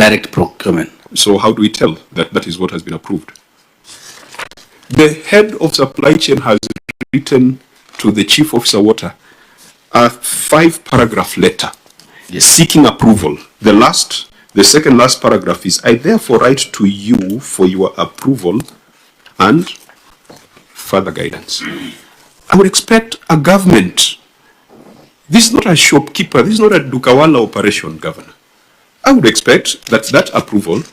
direct procurement. So how do we tell that that is what has been approved? The head of supply chain has written to the chief officer water a 5-paragraph letter seeking approval. The second last paragraph is, I therefore write to you for your approval and further guidance. I would expect a government, this is not a shopkeeper, this is not a Dukawala operation, Governor. I would expect that that approval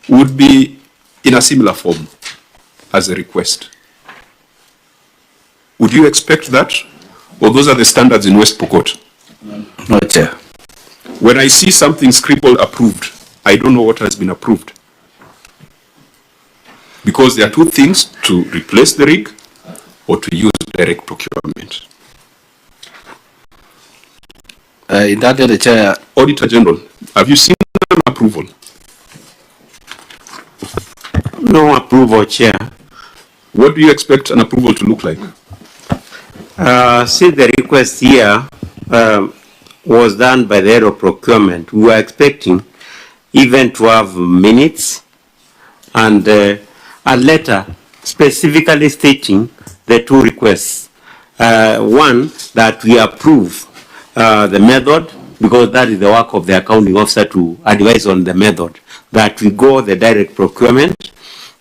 would be in a similar form as a request. Would you expect that? Or those are the standards in West Pokot? No, Chair. When I see something scribbled approved, I don't know what has been approved. Because there are two things: to replace the rig or to use direct procurement. In that area, Chair. Auditor General, have you seen an approval? No approval, Chair. What do you expect an approval to look like? See, the request here was done by the head of procurement. We were expecting even to have minutes and a letter specifically stating the two requests. One, that we approve the method, because that is the work of the accounting officer to advise on the method, that we go the direct procurement.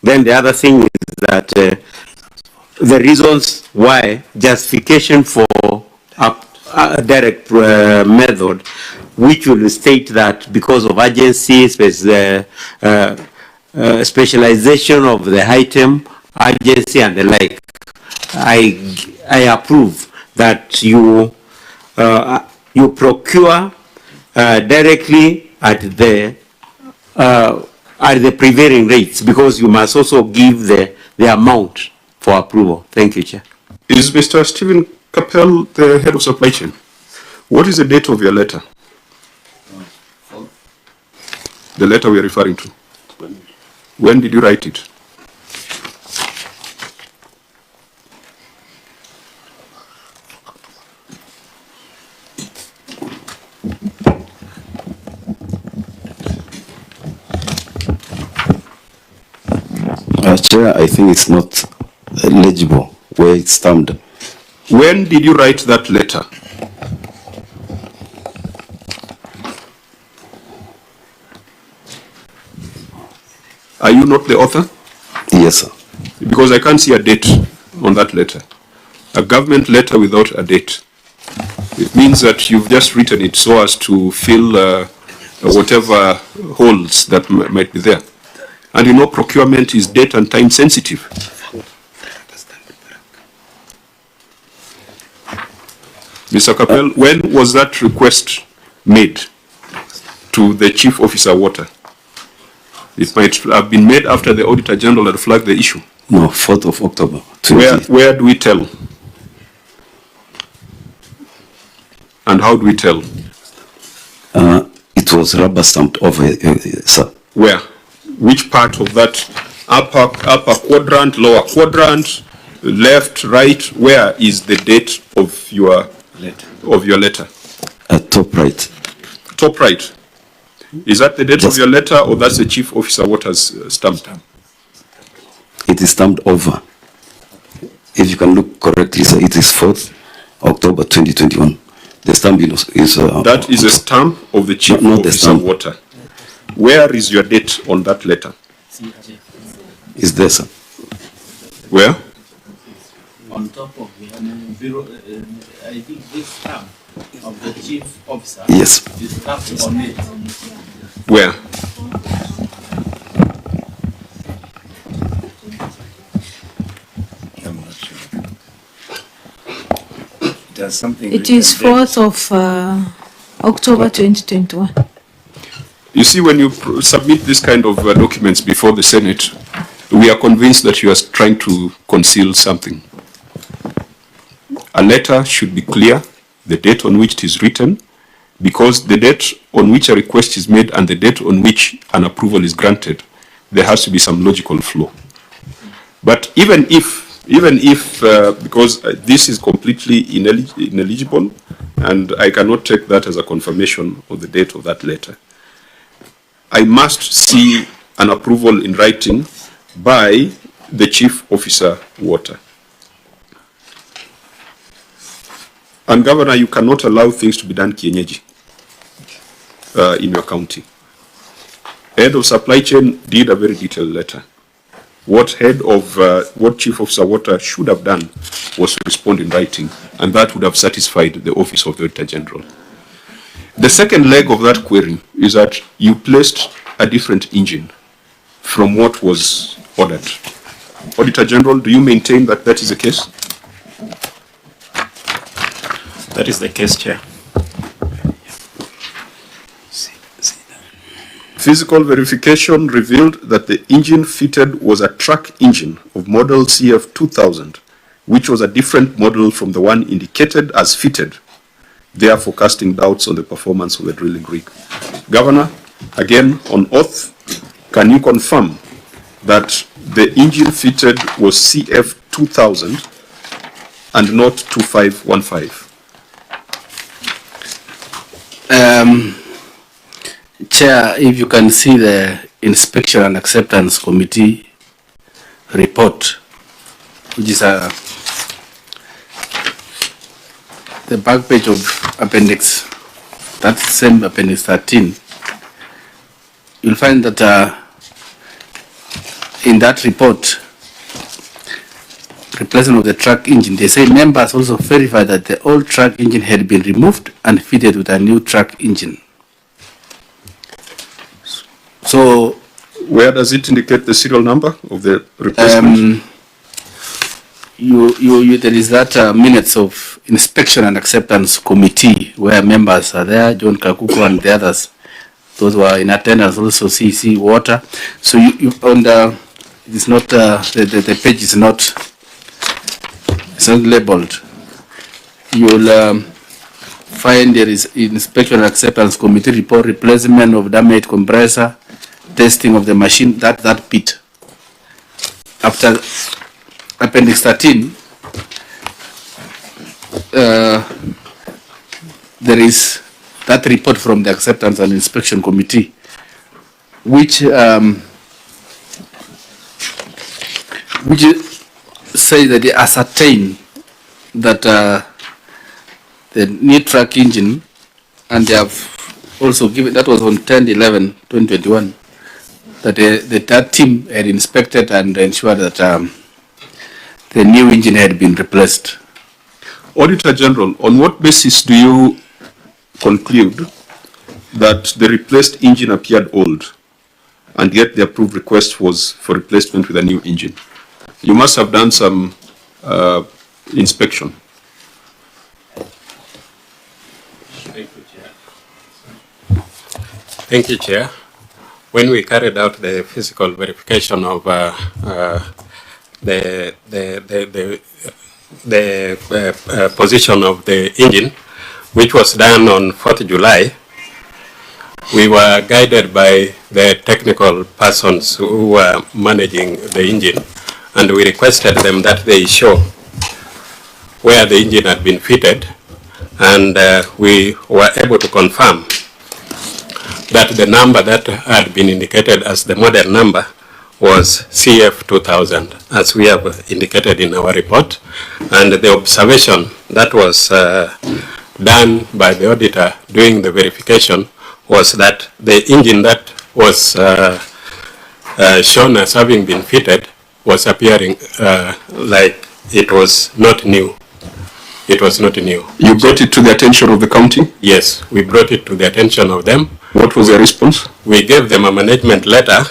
Then the other thing is that the reasons why, justification for a direct method, which will state that because of urgency, specialization of the item, urgency and the like, I approve that you procure directly at the prevailing rates, because you must also give the amount for approval. Thank you, Chair. Is Mr. Stephen Capel the head of supply chain? What is the date of your letter? The letter we are referring to. When did you write it? Chair, I think it's not legible where it's stamped. When did you write that letter? Are you not the author? Yes, sir. Because I can't see a date on that letter. A government letter without a date. It means that you've just written it so as to fill whatever holes that might be there. And you know, procurement is date and time sensitive. Mr. Capel, when was that request made to the Chief Officer Water? It might have been made after the Auditor General had flagged the issue. No, 4th of October. Where do we tell? And how do we tell? It was rubber stamped over, sir. Where? Which part of that? Upper quadrant, lower quadrant, left, right? Where is the date of your letter? Top right. Top right. Is that the date of your letter, or that's the Chief Officer Water's stamped? It is stamped over. If you can look correctly, sir, it is 4th October 2021. The stamp is that is a stamp of the Chief Officer Water. Where is your date on that letter? It's there, sir. Where? On top of the I think this stamp of the Chief Officer. Yes. Is stamped on it. Where? I'm not sure. There's something. It is 4th of October 2021. You see, when you submit this kind of documents before the Senate, we are convinced that you are trying to conceal something. A letter should be clear, the date on which it is written, because the date on which a request is made and the date on which an approval is granted, there has to be some logical flow. But even if, because this is completely ineligible, and I cannot take that as a confirmation of the date of that letter, I must see an approval in writing by the Chief Officer Water. And Governor, you cannot allow things to be done kienyeji in your county. Head of Supply Chain did a very detailed letter. What Chief Officer Water should have done was to respond in writing, and that would have satisfied the Office of the Auditor General. The second leg of that query is that you placed a different engine from what was ordered. Auditor General, do you maintain that that is the case? That is the case, Chair. Physical verification revealed that the engine fitted was a truck engine of model CF 2000, which was a different model from the one indicated as fitted, therefore casting doubts on the performance of the drilling rig. Governor, again on oath, can you confirm that the engine fitted was CF 2000 and not 2515? Chair, if you can see the Inspection and Acceptance Committee report, which is the back page of appendix, that same appendix 13, you'll find that in that report, replacement of the truck engine, they say members also verified that the old truck engine had been removed and fitted with a new truck engine. So, where does it indicate the serial number of the replacement? There is that minutes of Inspection and Acceptance Committee where members are there, John Kakuku and the others. Those who are in attendance also CC Water. So it's not the page is not labeled. You'll find there is Inspection and Acceptance Committee report, replacement of damaged compressor, testing of the machine, that bit. After appendix 13, there is that report from the Acceptance and Inspection Committee, which say that they ascertain that the new truck engine, and they have also given, that was on 10/11/2021, that that team had inspected and ensured that the new engine had been replaced. Auditor General, on what basis do you conclude that the replaced engine appeared old and yet the approved request was for replacement with a new engine? You must have done some inspection. Thank you, Chair. When we carried out the physical verification of the position of the engine, which was done on 4th July, we were guided by the technical persons who were managing the engine, and we requested them that they show where the engine had been fitted, and we were able to confirm that the number that had been indicated as the model number was CF 2000, as we have indicated in our report. And the observation that was done by the auditor during the verification was that the engine that was shown as having been fitted was appearing like it was not new. It was not new. You brought it to the attention of the county? Yes, we brought it to the attention of them. What was their response? We gave them a management letter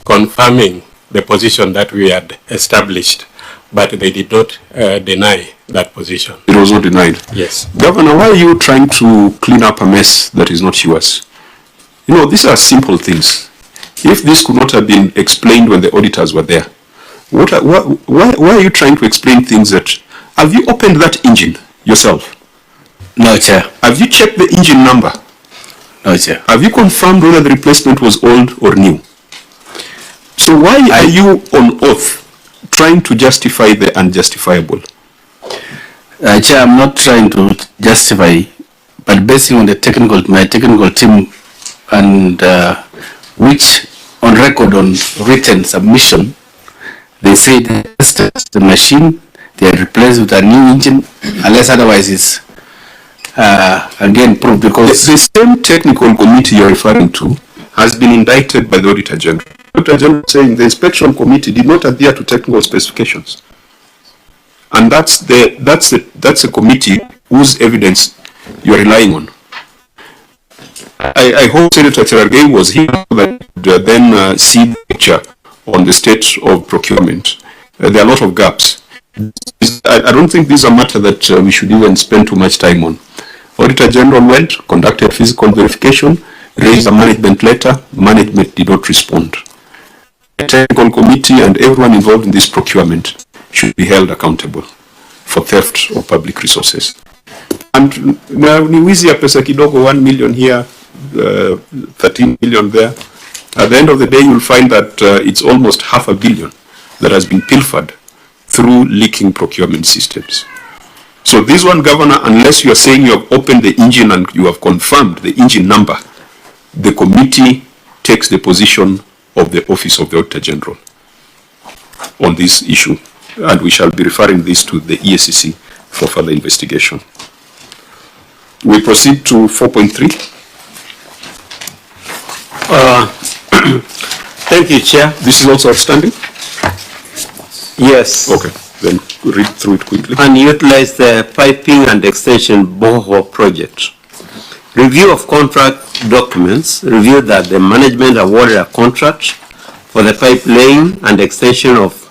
confirming the position that we had established, but they did not deny that position. It was not denied? Yes. Governor, why are you trying to clean up a mess that is not yours? You know, these are simple things. If this could not have been explained when the auditors were there, why are you trying to explain things that... Have you opened that engine yourself? No, Chair. Have you checked the engine number? No, Chair. Have you confirmed whether the replacement was old or new? So why are you on oath trying to justify the unjustifiable? Chair, I'm not trying to justify, but based on the my technical team and which on record on written submission, they say they tested the machine, they are replaced with a new engine, unless otherwise it's again proved, because The same technical committee you're referring to has been indicted by the Auditor General. The Auditor General saying the inspection committee did not adhere to technical specifications. And that's a committee whose evidence you're relying on. I hope Senator Cherargei was here that then see the picture on the state of procurement. There are a lot of gaps. I don't think this is a matter that we should even spend too much time on. Auditor General went, conducted physical verification, raised a management letter, management did not respond. The technical committee and everyone involved in this procurement should be held accountable for theft of public resources. And ni wizi ya pesa kidogo, 1 million here, 13 million there. At the end of the day, you'll find that it's almost $500 million that has been pilfered through leaking procurement systems. So this one, Governor, unless you are saying you have opened the engine and you have confirmed the engine number, the committee takes the position of the Office of the Auditor General on this issue. And we shall be referring this to the EACC for further investigation. We proceed to 4.3. Thank you, Chair. This is also outstanding? Yes. Okay, then read through it quickly. And utilize the piping and extension borehole project. Review of contract documents reviewed that the management awarded a contract for the pipe laying and extension of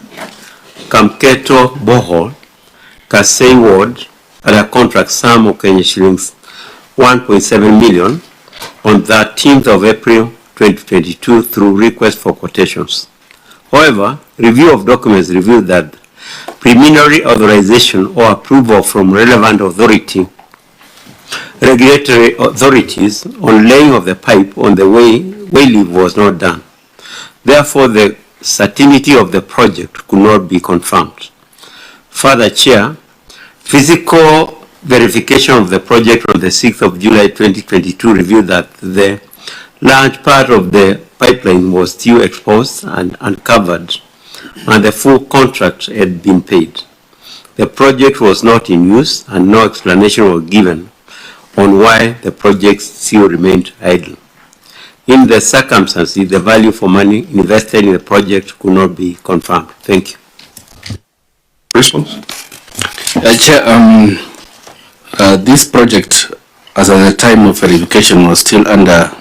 Kamketo borehole, Kasei Ward, at a contract sum of Kenya shillings 1.7 million on 13th of April 2022 through request for quotations. However, review of documents revealed that preliminary authorization or approval from relevant regulatory authorities on laying of the pipe on the wayleave was not done. Therefore, the certainty of the project could not be confirmed. Further, Chair, physical verification of the project on the 6th of July 2022 revealed that the large part of the pipeline was still exposed and uncovered, and the full contract had been paid. The project was not in use, and no explanation was given on why the project still remained idle. In the circumstances, the value for money invested in the project could not be confirmed. Thank you. Response? Chair, this project, as at the time of verification, was still under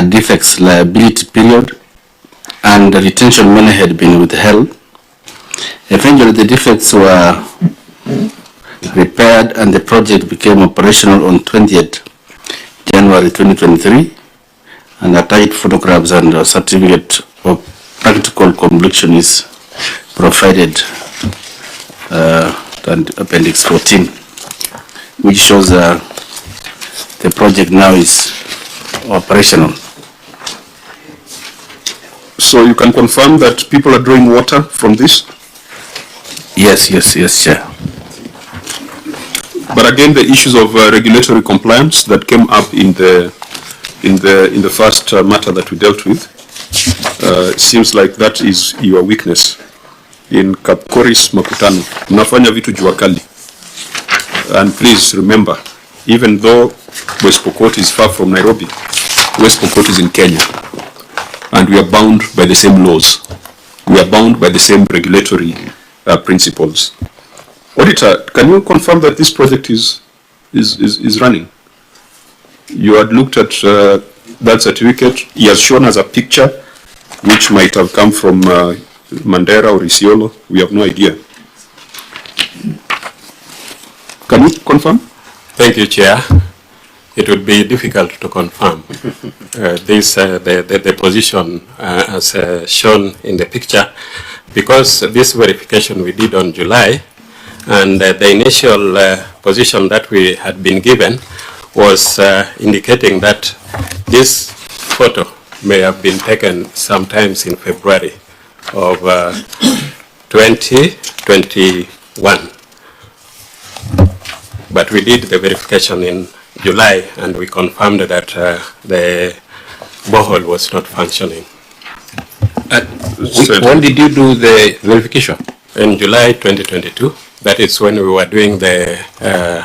defects liability period, and the retention money had been withheld. Eventually, the defects were repaired and the project became operational on 20th January 2023, and attached photographs and a certificate of practical completion is provided and Appendix 14, which shows the project now is operational. So you can confirm that people are drawing water from this? Yes, Chair. But again, the issues of regulatory compliance that came up in the first matter that we dealt with seems like that is your weakness. In Kapkoris Makutano, mnafanya vitu jua kali. And please remember, even though West Pokot is far from Nairobi, West Pokot is in Kenya, and we are bound by the same laws. We are bound by the same regulatory principles. Auditor, can you confirm that this project is running? You had looked at that certificate. He has shown us a picture which might have come from Mandera or Isiolo. We have no idea. Can you confirm? Thank you, Chair. It would be difficult to confirm the position as shown in the picture, because this verification we did on July, and the initial position that we had been given was indicating that this photo may have been taken sometimes in February of 2021. But we did the verification in July, and we confirmed that the borehole was not functioning. When did you do the verification? In July 2022, that is when we were doing the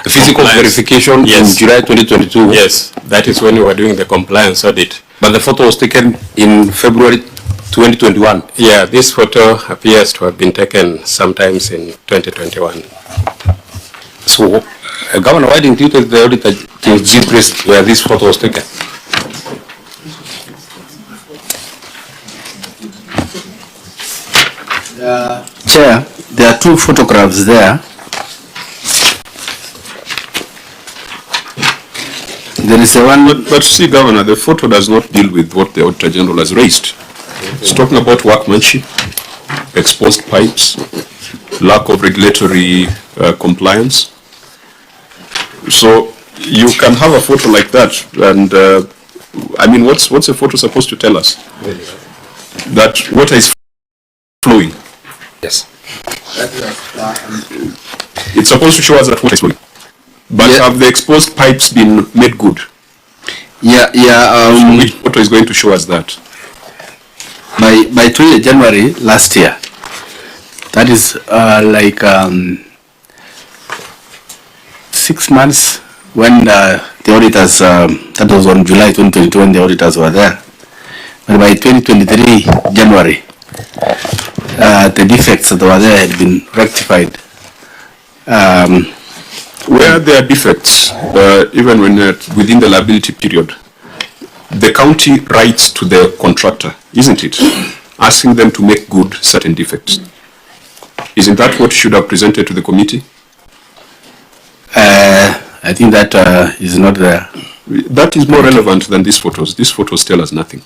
physical verification in July 2022? Yes, that is when we were doing the compliance audit. But the photo was taken in February 2021? Yeah, this photo appears to have been taken sometimes in 2021. So, Governor, why didn't you tell the auditor to this place where this photo was taken? Chair, there are two photographs there. There is a one. But see, Governor, the photo does not deal with what the Auditor General has raised. It's talking about workmanship, exposed pipes, lack of regulatory compliance. So you can have a photo like that, and I mean, what's a photo supposed to tell us? That water is flowing. Yes. It's supposed to show us that water is flowing. But have the exposed pipes been made good? Yeah. Which photo is going to show us that? By 20 January last year. That is like 6 months when the auditors, that was on July 2022 when the auditors were there. But by 2023 January, the defects that were there had been rectified. Where there are defects, even when within the liability period, the county writes to the contractor, isn't it? Asking them to make good certain defects. Isn't that what should have presented to the committee? I think that is not there. That is more relevant than these photos. These photos tell us nothing.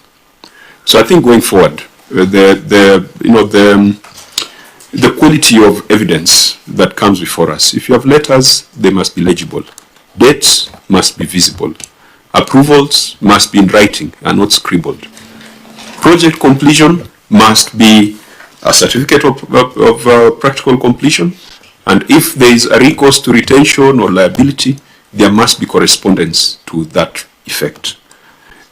So I think going forward, the quality of evidence that comes before us. If you have letters, they must be legible. Dates must be visible. Approvals must be in writing and not scribbled. Project completion must be a certificate of practical completion. And if there is a recourse to retention or liability, there must be correspondence to that effect.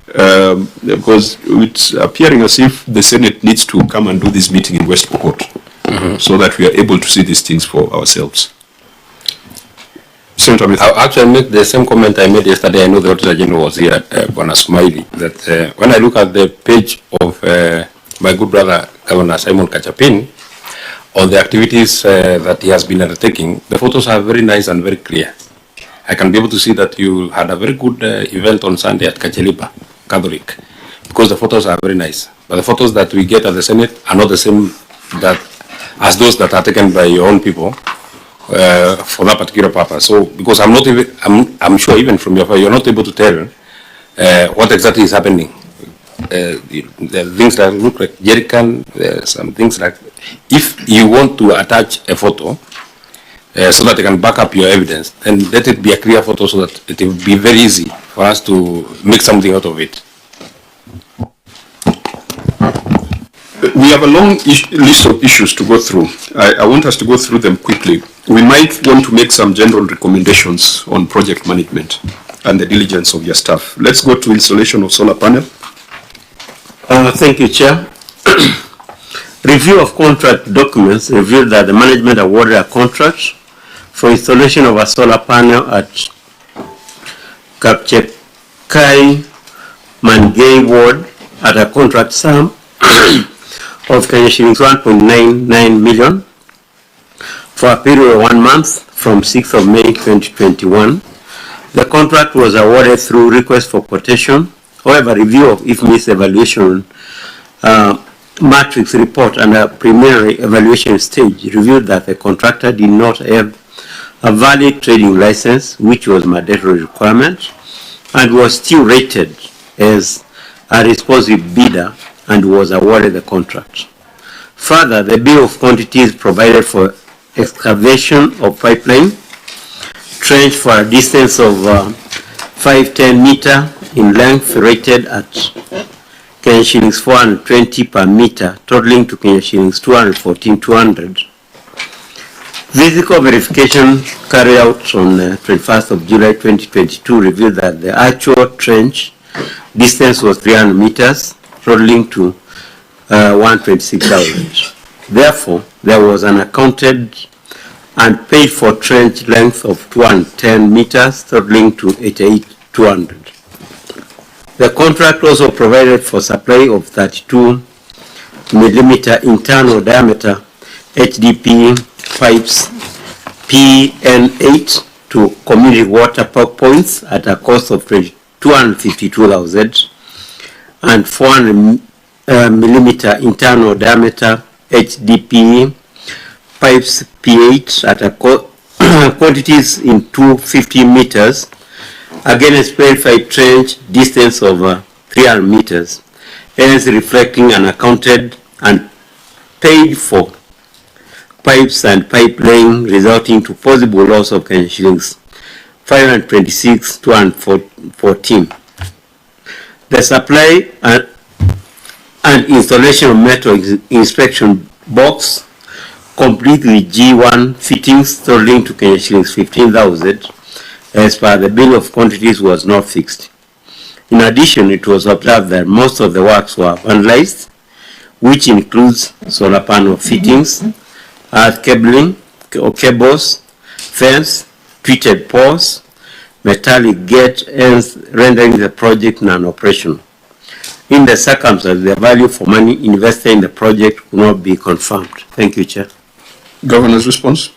Because it's appearing as if the Senate needs to come and do this meeting in West Pokot. So that we are able to see these things for ourselves. Senator Smith. I'll actually make the same comment I made yesterday. I know the Auditor General was here, Bwana Sumaili, that when I look at the page of my good brother, Governor Simon Kachapin, on the activities that he has been undertaking, the photos are very nice and very clear. I can be able to see that you had a very good event on Sunday at Kacheliba, Catholic, because the photos are very nice. But the photos that we get at the Senate are not the same as those that are taken by your own people for that particular purpose. So, because I'm sure even from your file, you're not able to tell what exactly is happening. The things that look like jerrycan, some things like, if you want to attach a photo so that they can back up your evidence, then let it be a clear photo so that it will be very easy for us to make something out of it. We have a long list of issues to go through. I want us to go through them quickly. We might want to make some general recommendations on project management and the diligence of your staff. Let's go to installation of solar panel. Thank you, Chair. Review of contract documents revealed that the management awarded a contract for installation of a solar panel at Kapchekai Mangay Ward at a contract sum of Kenya shillings 1.99 million for a period of 1 month from 6th of May 2021. The contract was awarded through request for quotation. However, review of IFMIS evaluation matrix report and a preliminary evaluation stage revealed that the contractor did not have a valid trading license, which was mandatory requirement, and was still rated as a responsive bidder and was awarded the contract. Further, the bill of quantities provided for excavation of pipeline, trench for a distance of 510 meter in length, rated at Kenya shillings 420 per meter, totaling to Kenya shillings 214,200. Physical verification carried out on 21st of July 2022 revealed that the actual trench Distance was 300 meters, totaling to 126,000. Therefore, there was an accounted and paid for trench length of 210 meters, totaling to 88,200. The contract also provided for supply of 32 millimeter internal diameter HDPE pipes PN8 to community water points at a cost of 252,000 and 400 millimeter internal diameter HDPE pipes P8 at a quantities in 250 meters, again a specified trench distance of 300 meters, hence reflecting an accounted and paid for pipes and pipe laying, resulting to possible loss of Kenya shillings 526,214. The supply and installation of metal inspection box complete with G1 fittings totaling to Kenya shillings 15,000, as per the bill of quantities was not fixed. In addition, it was observed that most of the works were vandalized, which includes solar panel fittings, earth cabling or cables, fence, treated poles, metallic gate ends, rendering the project non-operational. In the circumstances, the value for money invested in the project will not be confirmed. Thank you, Chair. Governor's response.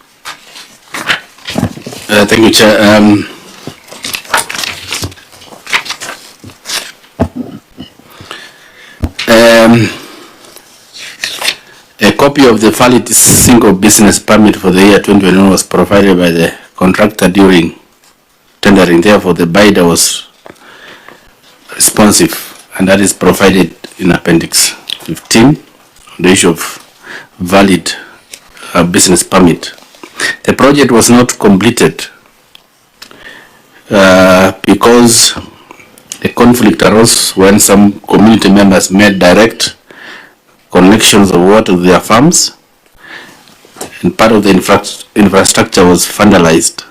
Thank you, Chair. A copy of the valid single business permit for the year 2021 was provided by the contractor during tendering. Therefore, the bidder was responsive, and that is provided in Appendix 15 on the issue of valid business permit. The project was not completed because a conflict arose when some community members made direct connections of water to their farms, and part of the infrastructure was vandalized,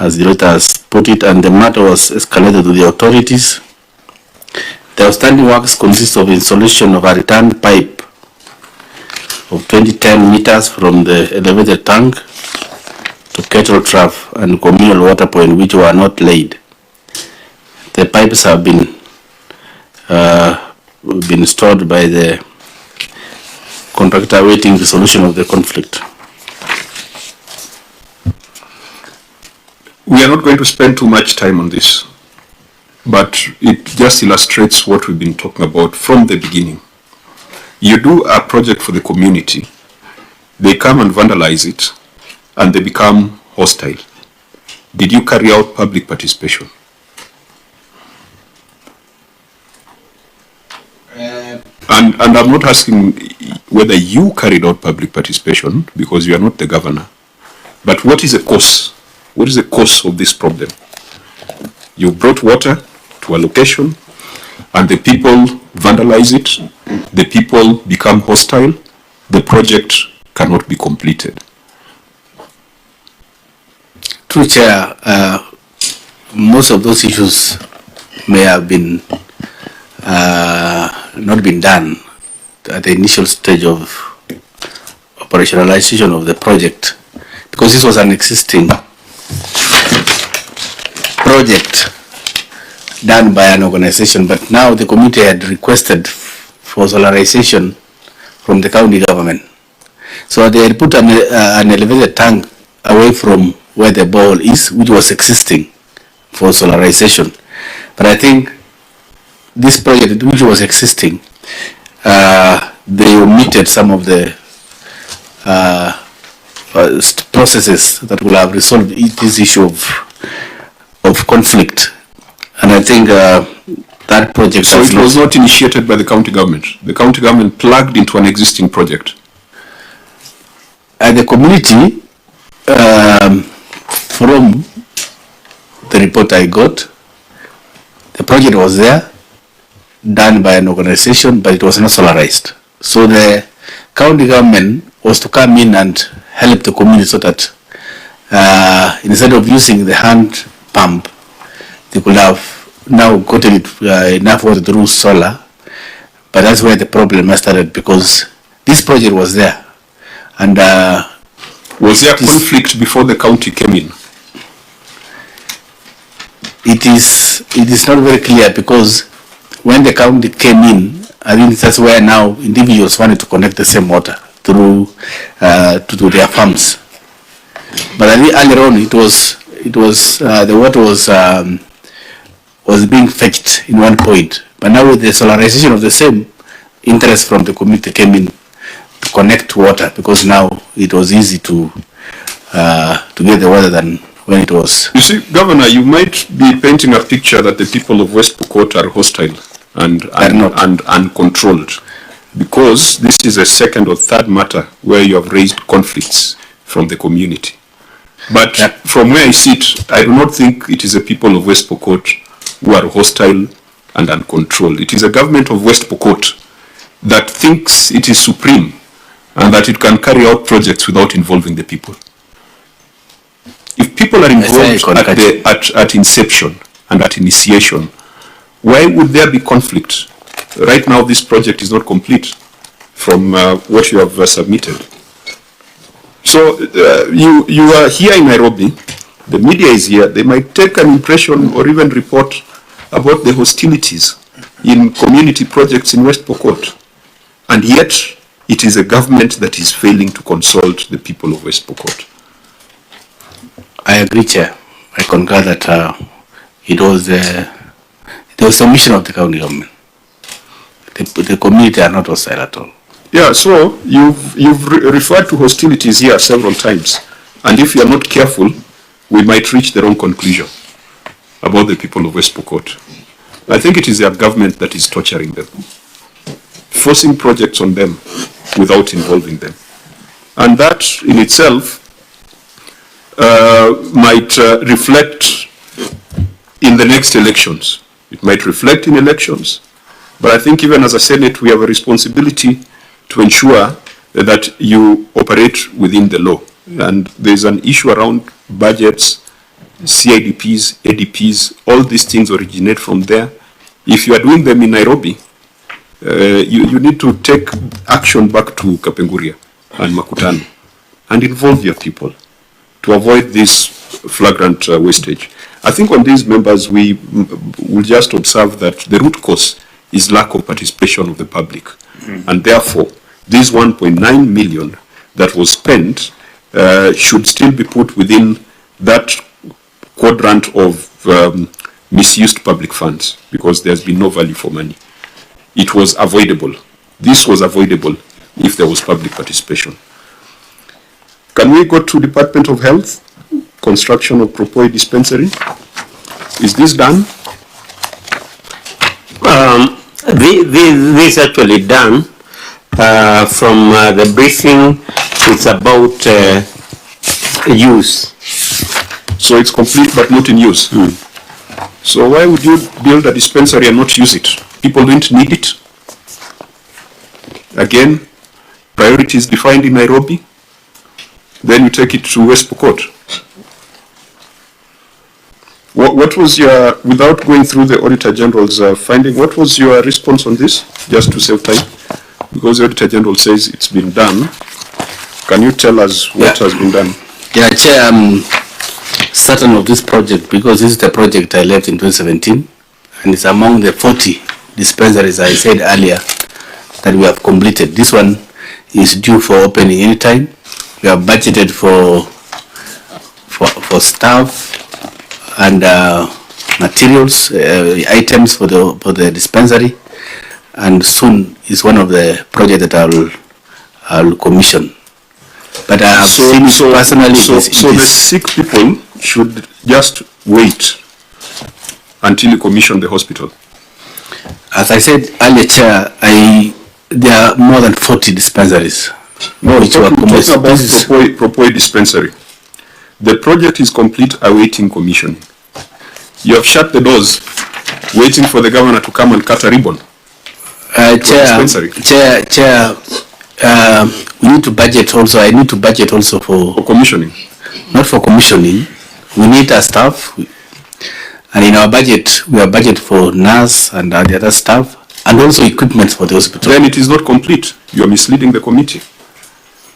as the letter has put it, and the matter was escalated to the authorities. The outstanding works consist of installation of a return pipe of 2010 meters from the elevated tank to kettle trough and communal water point, which were not laid. The pipes have been stored by the contractor awaiting the solution of the conflict. We are not going to spend too much time on this, but it just illustrates what we've been talking about from the beginning. You do a project for the community, they come and vandalize it, and they become hostile. Did you carry out public participation? And I'm not asking whether you carried out public participation, because you are not the governor, but what is the cause? What is the cause of this problem? You brought water to a location, and the people vandalize it, the people become hostile, the project cannot be completed. True, Chair. Most of those issues may have been not been done at the initial stage of operationalization of the project, because this was an existing project done by an organization, but now the community had requested for solarization from the county government. So they had put an elevated tank away from where the borehole is, which was existing for solarization. But I think this project, which was existing, they omitted some of the processes that will have resolved this issue of conflict. And I think that project... So it was not initiated by the county government. The county government plugged into an existing project. And the community, from the report I got, the project was there, done by an organization, but it was not solarized. So the county government was to come in and help the community so that instead of using the hand pump, they could have now gotten it enough water through solar, but that's where the problem started, because this project was there, and was there conflict before the county came in? it is not very clear, because when the county came in, I think that's where now individuals wanted to connect the same water through to their farms. But I think earlier on it was the water was being fetched in one point. But now with the solarization of the same, interest from the community came in to connect water, because now it was easy to get the water than when it was. You see, Governor, you might be painting a picture that the people of West Pokot are hostile and uncontrolled, because this is a second or third matter where you have raised conflicts from the community. But from where I sit, I do not think it is the people of West Pokot who are hostile and uncontrolled. It is a government of West Pokot that thinks it is supreme and that it can carry out projects without involving the people. If people are involved at inception and at initiation, why would there be conflict? Right now, this project is not complete from what you have submitted. So you are here in Nairobi, the media is here, they might take an impression or even report about the hostilities in community projects in West Pokot. And yet, it is a government that is failing to consult the people of West Pokot. I agree, Chair. I concur that it was the mission of the county government. The community are not hostile at all. Yeah, so you've referred to hostilities here several times, and if you are not careful, we might reach the wrong conclusion about the people of West Pokot. I think it is their government that is torturing them, forcing projects on them without involving them. And that in itself might reflect in the next elections. It might reflect in elections, but I think even as a Senate, we have a responsibility to ensure that you operate within the law. And there's an issue around budgets, CIDPs, ADPs, all these things originate from there. If you are doing them in Nairobi, you need to take action back to Kapenguria and Makutano and involve your people to avoid this flagrant wastage. I think on these members, we will just observe that the root cause is lack of participation of the public. And therefore, this 1.9 million that was spent should still be put within that quadrant of misused public funds, because there's been no value for money. It was avoidable. This was avoidable if there was public participation. Can we go to Department of Health? Construction of Propoi dispensary. Is this done? This actually done. From the briefing, it's about use. So it's complete but not in use. So why would you build a dispensary and not use it? People don't need it. Again, priorities defined in Nairobi. Then you take it to West Pokot. What was your, without going through the Auditor General's finding, what was your response on this, just to save time? Because the Auditor General says it's been done. Can you tell us what has been done? Yeah, Chair, I'm certain of this project, because this is the project I left in 2017, and it's among the 40 dispensaries I said earlier that we have completed. This one is due for opening anytime. We have budgeted for staff and materials, items for the dispensary, and soon is one of the projects that I'll commission. But I have seen it personally. So the sick people should just wait until you commission the hospital. As I said earlier, Chair, there are more than 40 dispensaries. No, talking about Propoi dispensary. The project is complete, awaiting commissioning. You have shut the doors, waiting for the governor to come and cut a ribbon. Chair, we need to budget also. I need to budget also for commissioning. Not for commissioning. We need our staff. And in our budget, we have budget for nurse and the other staff, and also equipment for the hospital. Then it is not complete. You are misleading the committee.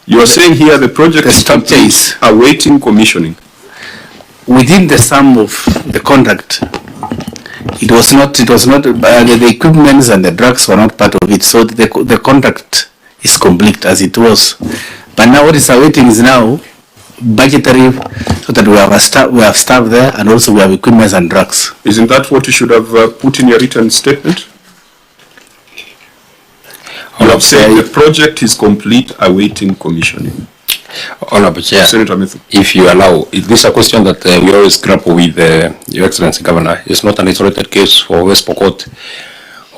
You are saying here the project is structure is awaiting commissioning. Within the sum of the contract. It was not, the equipments and the drugs were not part of it. So the contract is complete as it was. But now what is awaiting is now budgetary, so that we have staff there, and also we have equipment and drugs. Isn't that what you should have put in your written statement? You have said the project is complete, awaiting commissioning. Honorable Chair, Senator Methu, if you allow, this is a question that we always grapple with, Your Excellency Governor. It's not an isolated case for West Pokot.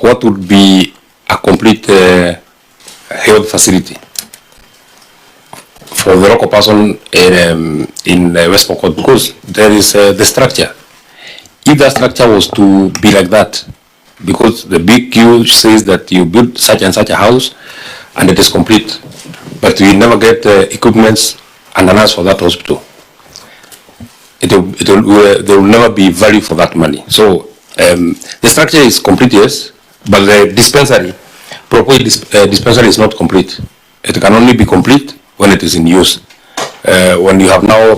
What would be a complete health facility for the local person in West Pokot? Because there is the structure. If the structure was to be like that, because the big queue says that you build such and such a house and it is complete, but you never get equipments and a nurse for that hospital, there will never be value for that money. So the structure is complete, yes, but the dispensary, proposed dispensary is not complete. It can only be complete when it is in use. When you have now,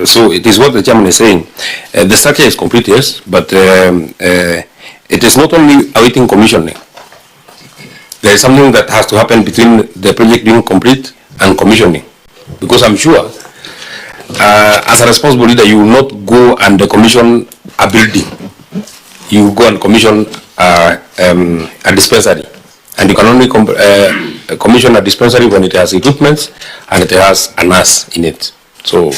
so it is what the chairman is saying. The structure is complete, yes, but it is not only awaiting commissioning. There is something that has to happen between the project being complete and commissioning. Because I'm sure, as a responsible leader, you will not go and commission a building. You go and commission a dispensary. And you can only commission a dispensary when it has equipment and it has a nurse in it. So,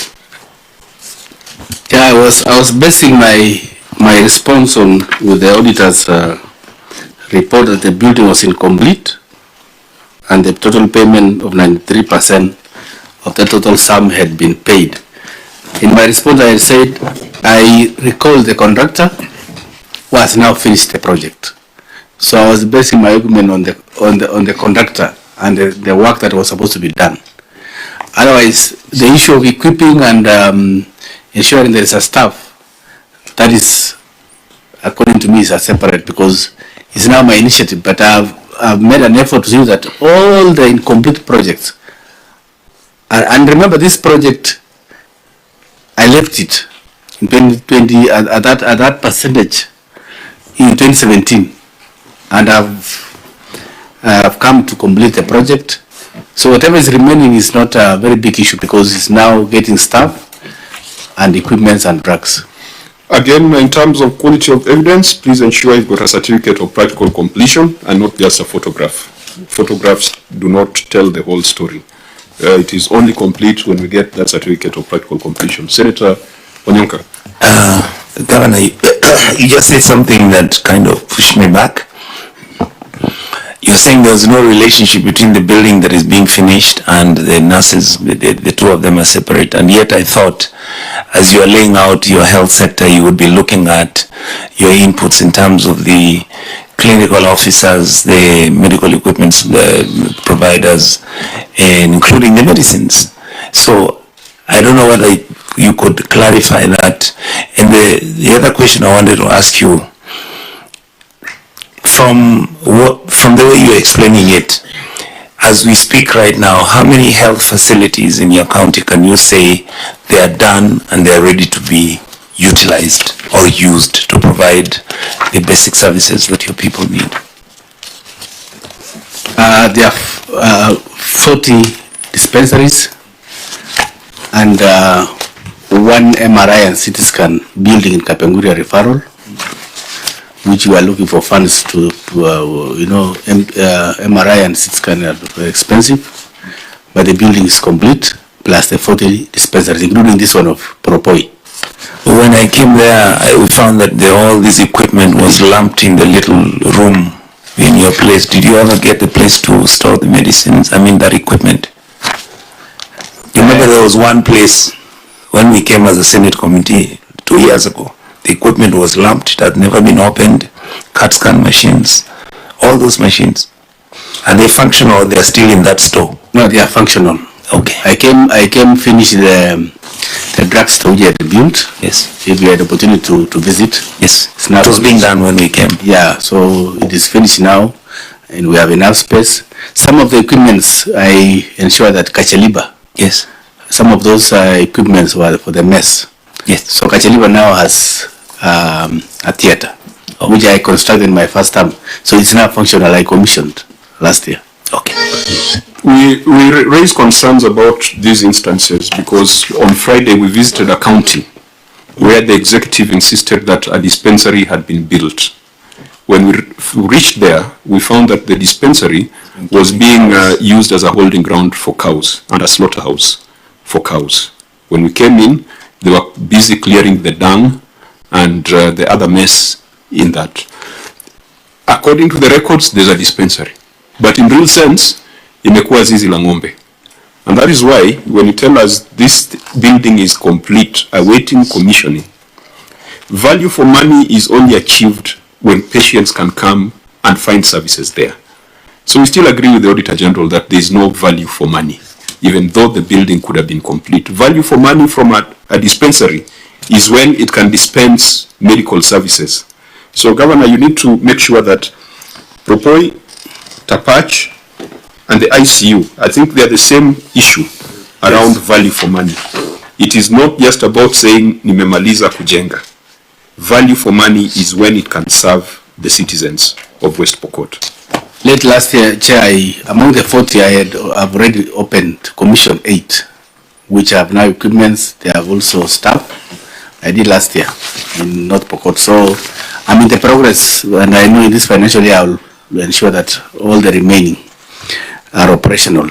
yeah, I was basing my response on with the auditor's report that the building was incomplete and the total payment of 93% of the total sum had been paid. In my response, I said I recall the contractor who has now finished the project. So I was basing my argument on the contractor and the work that was supposed to be done. Otherwise, the issue of equipping and ensuring there is a staff, that is, according to me, is a separate, because it's now my initiative. But I've made an effort to see that all the incomplete projects, and remember this project, I left it in 2020 at that percentage in 2017, and I've come to complete the project. So whatever is remaining is not a very big issue, because it's now getting staff and equipment and drugs. again, in terms of quality of evidence, please ensure you've got a certificate of practical completion and not just a photograph. Photographs do not tell the whole story. It is only complete when we get that certificate of practical completion. Senator Odinga. Governor, you just said something that kind of pushed me back. You're saying there's no relationship between the building that is being finished and the nurses, the two of them are separate. And yet I thought, as you are laying out your health sector, you would be looking at your inputs in terms of the clinical officers, the medical equipment providers, and including the medicines. So I don't know whether you could clarify that. And the other question I wanted to ask you, from the way you're explaining it, as we speak right now, how many health facilities in your county can you say they are done and they are ready to be utilized or used to provide the basic services that your people need? There are 40 dispensaries and one MRI and CT scan building in Kapenguria referral, which we are looking for funds to MRI and CT scan are very expensive, but the building is complete, plus the 40 dispensaries, including this one of Propoi. When I came there, I found that all this equipment was lumped in the little room in your place. Did you ever get the place to store the medicines? I mean, that equipment. You remember there was one place when we came as a Senate committee 2 years ago. The equipment was lumped, it had never been opened, CAT scan machines, all those machines. Are they functional or they are still in that store? No, they are functional. Okay. I came finish the drugstore we had built. Yes. If you had the opportunity to visit. Yes. It's now It was being done when we came. Yeah, so it is finished now, and we have enough space. Some of the equipments, I ensure that Kachaliba. Yes. Some of those equipments were for the mess. Yes. So Kachaliba now has a theater, which I constructed in my first term. So it's now functional. I commissioned last year. Okay. We raise concerns about these instances because on Friday we visited a county where the executive insisted that a dispensary had been built. When we reached there, we found that the dispensary was being used as a holding ground for cows and a slaughterhouse for cows. When we came in, they were busy clearing the dung and the other mess in that. According to the records, there's a dispensary. But in real sense, imekuwa zizi la ng'ombe. And that is why, when you tell us this building is complete, awaiting commissioning, value for money is only achieved when patients can come and find services there. So we still agree with the Auditor General that there is no value for money, even though the building could have been complete. Value for money from a dispensary is when it can dispense medical services. So, Governor, you need to make sure that Propoi, Tapach, and the ICU, I think they are the same issue around value for money. It is not just about saying nimemaliza kujenga. Value for money is when it can serve the citizens of West Pokot. Late last year, Chair, among the 40 I've already opened Commission 8, which have now equipments. They have also staff. I did last year in North Pokot. So I'm in the progress, and I know in this financial year I will ensure that all the remaining are operational.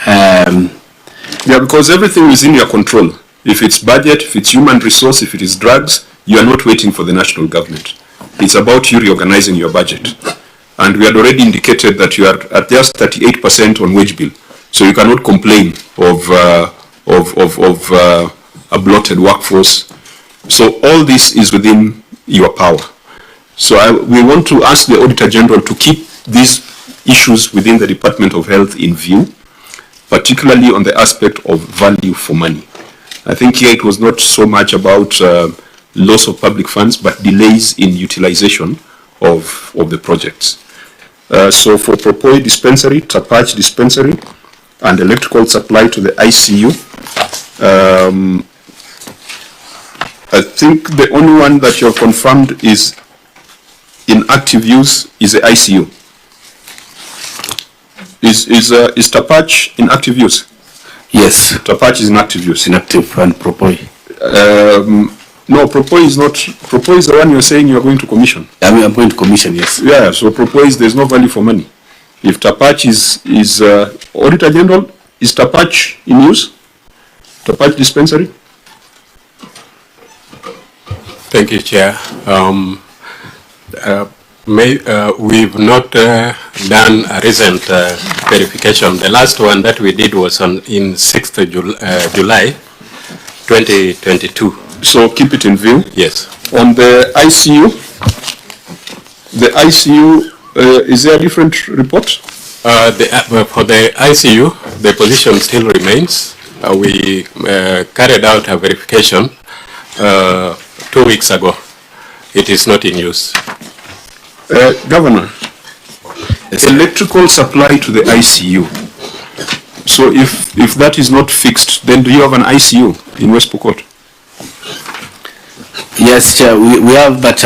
Yeah, because everything is in your control. If it's budget, if it's human resource, if it is drugs, you are not waiting for the national government. It's about you reorganizing your budget. And we had already indicated that you are at just 38% on wage bill. So you cannot complain of a bloated workforce. So all this is within your power. So we want to ask the Auditor General to keep these issues within the Department of Health in view, particularly on the aspect of value for money. I think here it was not so much about loss of public funds, but delays in utilization of the projects. So for Propoi dispensary, Tapach dispensary, and electrical supply to the ICU, I think the only one that you have confirmed is in active use is the ICU. Is Tapach in active use? Yes. Tapach is in active use. Inactive and Propoi. No, Propoi is not. Propoi is the one you're saying you're going to commission. I'm going to commission, yes. Yeah, so Propoi is, there's no value for money. If Tapach is Auditor General, is Tapach in use? Tapach dispensary? Thank you, Chair. We've not done a recent verification. The last one that we did was in 6th July 2022. So keep it in view. Yes. On the ICU, is there a different report? For the ICU, the position still remains. We carried out a verification 2 weeks ago. It is not in use. Governor, electrical supply to the ICU. So if that is not fixed, then do you have an ICU in West Pokot? Yes, Chair, we have, but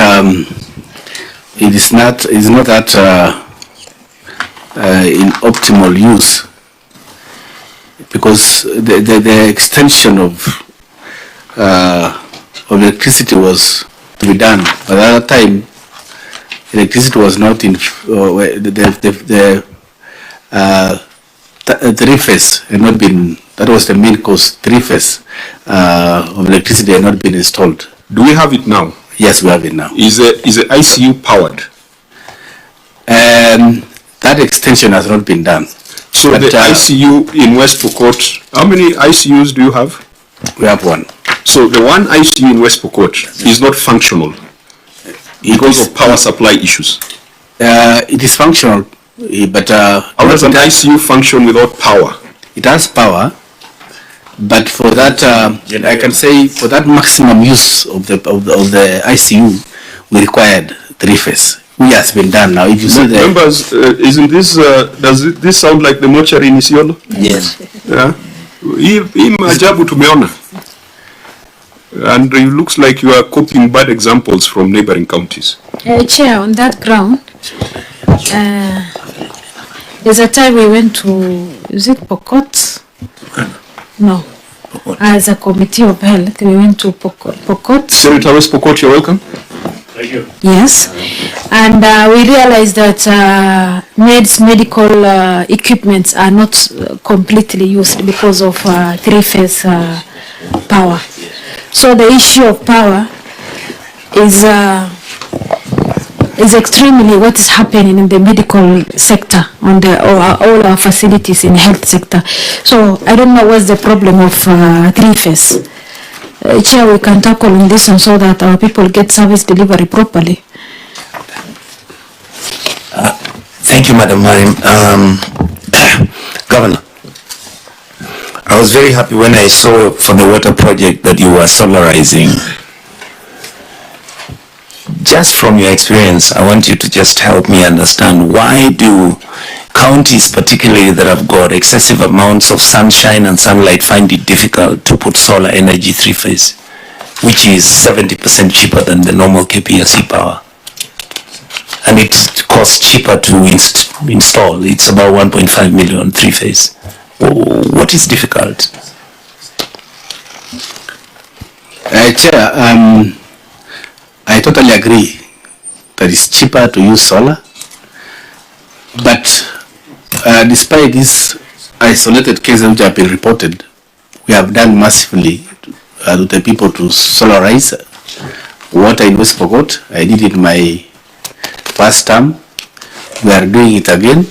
it is not that in optimal use, because the extension of electricity was to be done, but at that time electricity was not in the three-phase had not been. That was the main cause. Three-phase of electricity had not been installed. Do we have it now? Yes, we have it now. Is the ICU powered? That extension has not been done. So but the ICU in West Pokot, how many ICUs do you have? We have one. So the one ICU in West Pokot is not functional because of power supply issues. It is functional, but how does an ICU function without power? it has power, but for that, I can say for that maximum use of the ICU, we required 3-phase, which has been done now. If you see the members, isn't this does this sound like the mortuary in Isiolo? yes, Yeah. Hii maajabu tumeona. And it looks like you are copying bad examples from neighboring counties. Chair, on that ground, there's a time we went to, is it Pokot? No. As a committee of health, we went to Pokot. Senator West Pokot, you're welcome. Thank you. Yes. And we realized that medical equipments are not completely used because of 3-phase power. So the issue of power is extremely what is happening in the medical sector on all our facilities in the health sector. So I don't know what's the problem of 3-phase. Chair, we can tackle on this one so that our people get service delivery properly. Thank you, Madam Marim. Governor, I was very happy when I saw for the water project that you were solarizing. Just from your experience, I want you to just help me understand, why do counties, particularly that have got excessive amounts of sunshine and sunlight, find it difficult to put solar energy 3-phase, which is 70% cheaper than the normal KPLC power? And it costs cheaper to install. It's about 1.5 million 3-phase. What is difficult? Chair, I totally agree that it's cheaper to use solar, but despite these isolated cases which have been reported, we have done massively to the people to solarize water in West Pokot. I did it my first term. We are doing it again.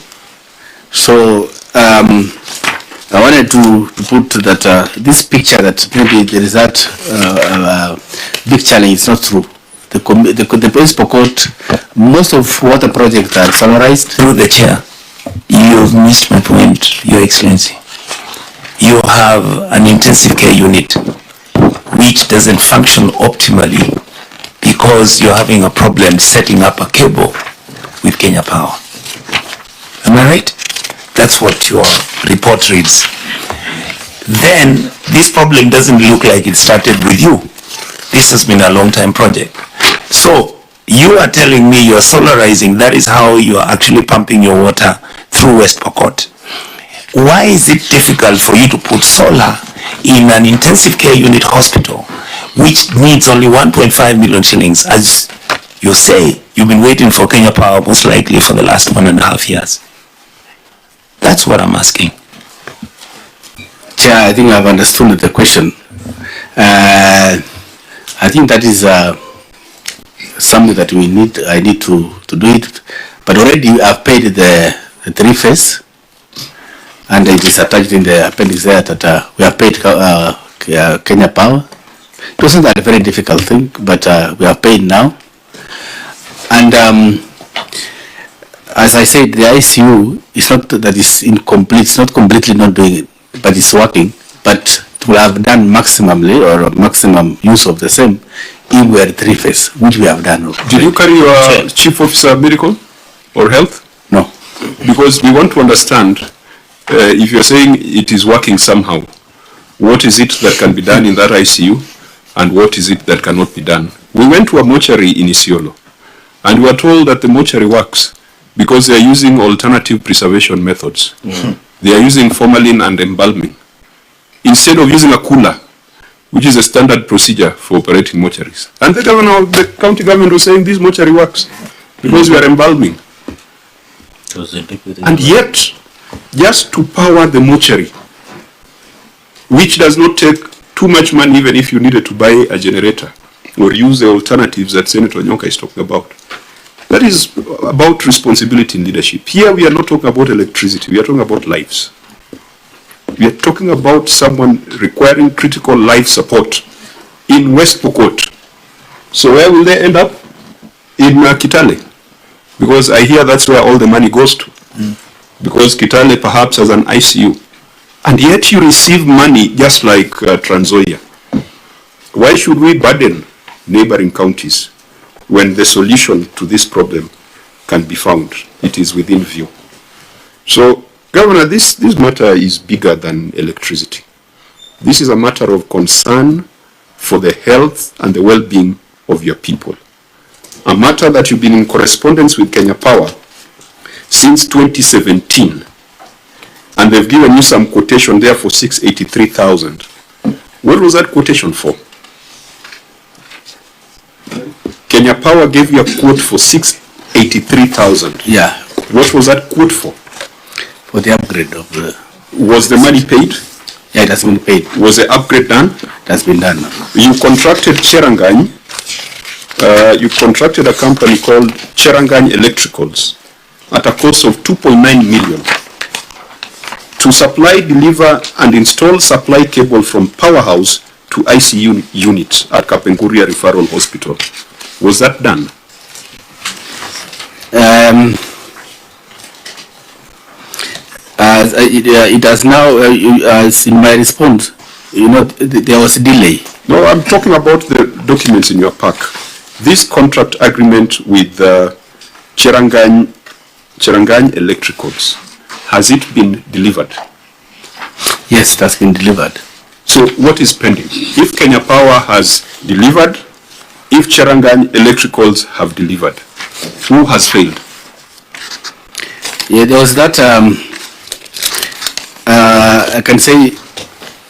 So I wanted to put that this picture that maybe there is that big challenge. It's not true. The West Pokot, most of water projects are solarized. Through the chair, you've missed my point, Your Excellency. You have an intensive care unit which doesn't function optimally because you're having a problem setting up a cable with Kenya Power. Am I right? That's what your report reads. Then this problem doesn't look like it started with you. This has been a long-time project. So you are telling me you're solarizing, that is how you are actually pumping your water through West Pokot. Why is it difficult for you to put solar in an intensive care unit hospital which needs only 1.5 million shillings? As you say, you've been waiting for Kenya Power most likely for the last 1.5 years. That's what I'm asking. Chair, I think I've understood the question. I think that is something that I need to do it, but already I've paid the 3-phase, and it is attached in the appendix there that we have paid Kenya Power. It wasn't that a very difficult thing, but we are paid now. And as I said, the ICU is not that it's incomplete. It's not completely not doing it, but it's working. But it will have done maximally or maximum use of the same if we are 3-phase, which we have done. Did you carry your chief officer medical or health? No. Because we want to understand, if you're saying it is working somehow, what is it that can be done in that ICU and what is it that cannot be done? We went to a mortuary in Isiolo and we were told that the mortuary works because they are using alternative preservation methods. Mm-hmm. They are using formalin and embalming instead of using a cooler, which is a standard procedure for operating mortuaries. And the governor of the county government was saying this mortuary works because we are embalming. And yet, just to power the mortuary, which does not take too much money even if you needed to buy a generator or use the alternatives that Senator Nyonka is talking about. That is about responsibility in leadership. Here we are not talking about electricity, we are talking about lives. We are talking about someone requiring critical life support in West Pokot. So where will they end up? In Kitale. Because I hear that's where all the money goes to. Because Kitale perhaps has an ICU And yet you receive money just like Trans Nzoia. Why should we burden neighboring counties when the solution to this problem can be found? It is within view. So, Governor, this matter is bigger than electricity. This is a matter of concern for the health and the well-being of your people. A matter that you've been in correspondence with Kenya Power since 2017. And they've given you some quotation there for 683,000. What was that quotation for? Kenya Power gave you a quote for 683,000. Yeah. What was that quote for? For the upgrade of the... Was the money paid? Yeah, it has been paid. Was the upgrade done? It has been done. You contracted Cherangany. You contracted a company called Cherangany Electricals at a cost of 2.9 million to supply, deliver, and install supply cable from powerhouse to ICU unit at Kapenguria Referral Hospital. Was that done? It has now, as in my response, there was a delay. No, I'm talking about the documents in your pack. This contract agreement with Cherangany Electricals, has it been delivered? Yes, it has been delivered. So what is pending? If Kenya Power has delivered, if Cherangany Electricals have delivered, who has failed? Yeah, there was that, I can say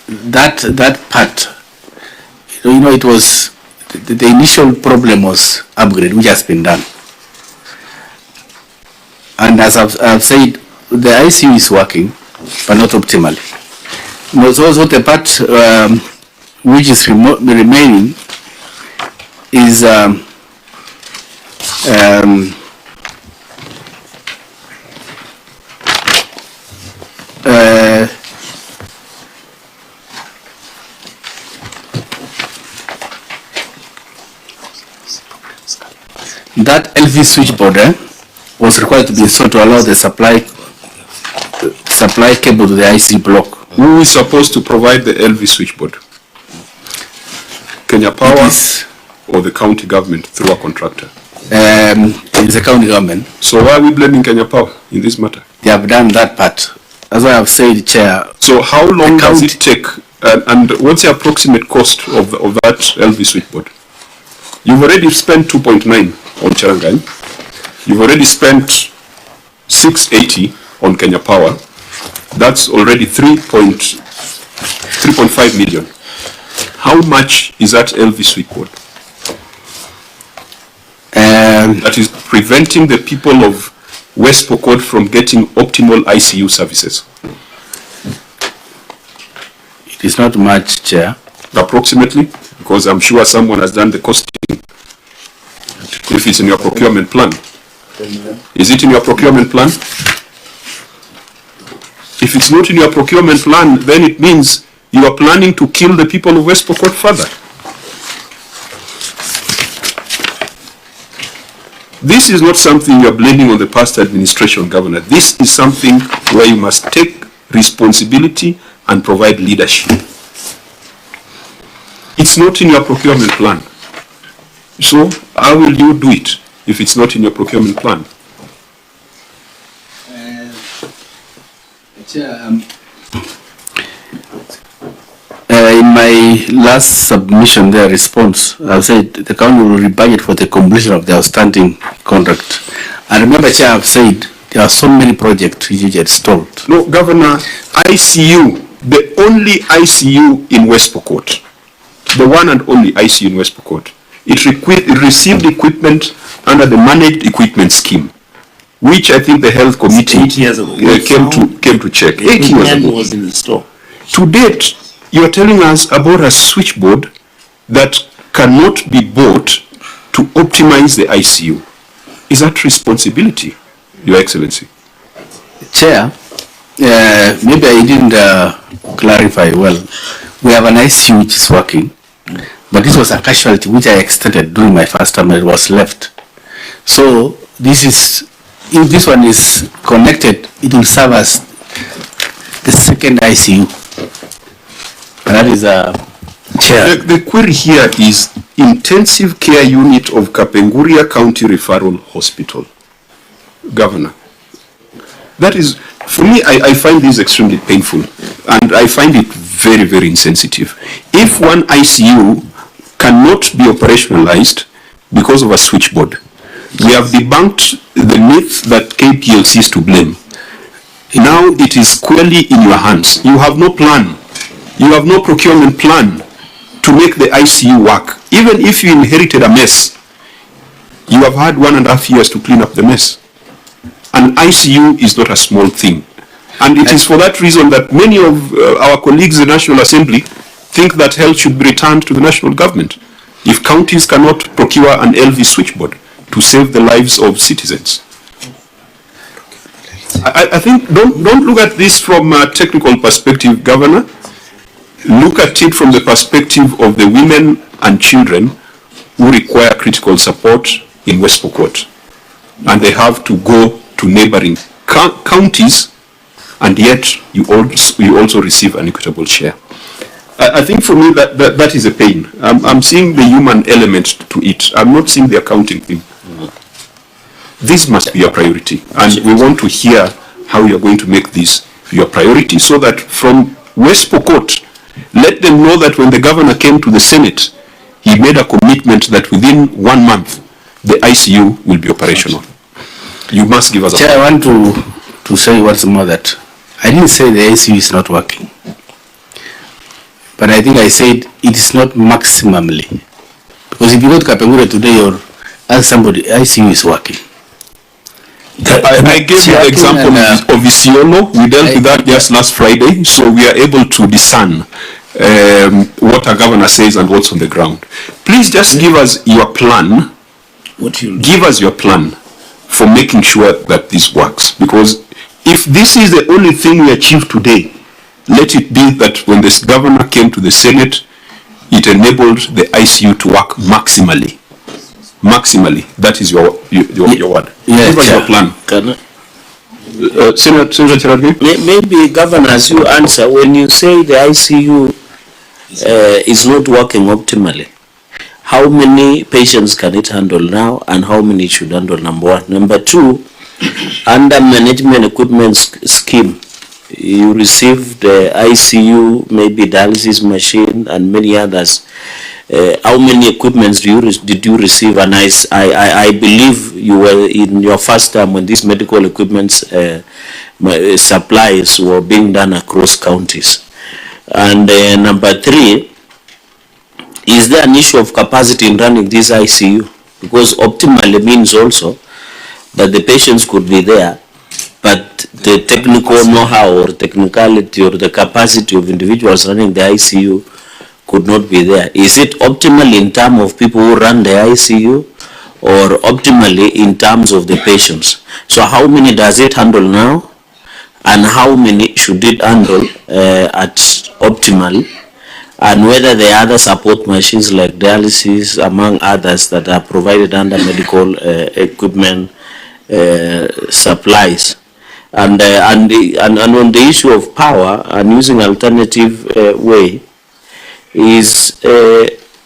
that part, it was, the initial problem was upgrade, which has been done. And as I've said, the ICU is working, but not optimally. So the part which is remaining is that LV switchboard was required to be installed to allow the supply cable to the IC block. Who is supposed to provide the LV switchboard? Kenya Power or the county government through a contractor? It's the county government. So why are we blaming Kenya Power in this matter? They have done that part. That's why I've said, Chair. So how long does it take, and what's the approximate cost of that LV switchboard? You've already spent 2.9 on Cherangany. You've already spent 680 on Kenya Power. That's already 3.5 million. How much is that LV switchboard? That is preventing the people of West Pokot from getting optimal ICU services. It is not much, Chair. Approximately? Because I'm sure someone has done the costing. If it's in your procurement plan. Is it in your procurement plan? If it's not in your procurement plan, then it means you are planning to kill the people of West Pokot further. This is not something you are blaming on the past administration, Governor. This is something where you must take responsibility and provide leadership. It's not in your procurement plan. So how will you do it if it's not in your procurement plan? In my last submission, their response, I said the county will rebudget for the completion of the outstanding contract. I remember, Chair, I've said there are so many projects which get stalled. No, Governor, ICU, the only ICU in West Pokot, the one and only ICU in West Pokot, it received equipment under the managed equipment scheme, which I think the health committee 8 years ago came to check. 8 years ago. Was in the store. To date, you are telling us about a switchboard that cannot be bought to optimize the ICU. Is that responsibility, Your Excellency? Chair, maybe I didn't clarify well. We have an ICU which is working, but this was a casualty which I extended during my first term and it was left. So this is, if this one is connected, it will serve as the second ICU. And that is Chair. The query here is intensive care unit of Kapenguria County Referral Hospital. Governor. That is, for me, I find this extremely painful, and I find it very, very insensitive. If one ICU cannot be operationalized because of a switchboard, we have debunked the myth that KPLC is to blame. Now it is squarely in your hands. You have no plan. You have no procurement plan to make the ICU work. Even if you inherited a mess, you have had 1.5 years to clean up the mess. An ICU is not a small thing. And it is for that reason that many of our colleagues in the National Assembly think that health should be returned to the national government. If counties cannot procure an LV switchboard to save the lives of citizens. I think don't look at this from a technical perspective, Governor. Look at it from the perspective of the women and children who require critical support in West Pokot. And they have to go to neighboring counties, and yet you also receive an equitable share. I think for me that is a pain. I'm seeing the human element to it. I'm not seeing the accounting thing. This must be a priority, and we want to hear how you're going to make this your priority, so that from West Pokot, let them know that when the governor came to the Senate, he made a commitment that within 1 month, the ICU will be operational. You must give us a... Chair, I want to say once more that I didn't say the ICU is not working. But I think I said it is not maximally. Because if you go to Kapengura today or ask somebody, ICU is working. I gave you the example of Isiolo. We dealt with that just last Friday, so we are able to discern what a governor says and what's on the ground. Please just give us your plan. Give us your plan for making sure that this works. Because if this is the only thing we achieve today, let it be that when this governor came to the Senate, it enabled the ICU to work maximally. Maximally. That is your word. Yes, give us your plan. Senator Cherargei? Maybe, Governor, as you answer, when you say the ICU is not working optimally, how many patients can it handle now, and how many should handle, number one? Number two, under management equipment scheme, you received the ICU, maybe dialysis machine, and many others. How many equipments did you receive? And I believe you were in your first term when these medical equipment supplies were being done across counties. And number three, is there an issue of capacity in running this ICU? Because optimally means also that the patients could be there, but the technical know-how or technicality or the capacity of individuals running the ICU could not be there. Is it optimally in terms of people who run the ICU, or optimally in terms of the patients? So how many does it handle now, and how many should it handle at optimal, and whether the other support machines like dialysis, among others, that are provided under medical equipment supplies? And on the issue of power and using alternative way, is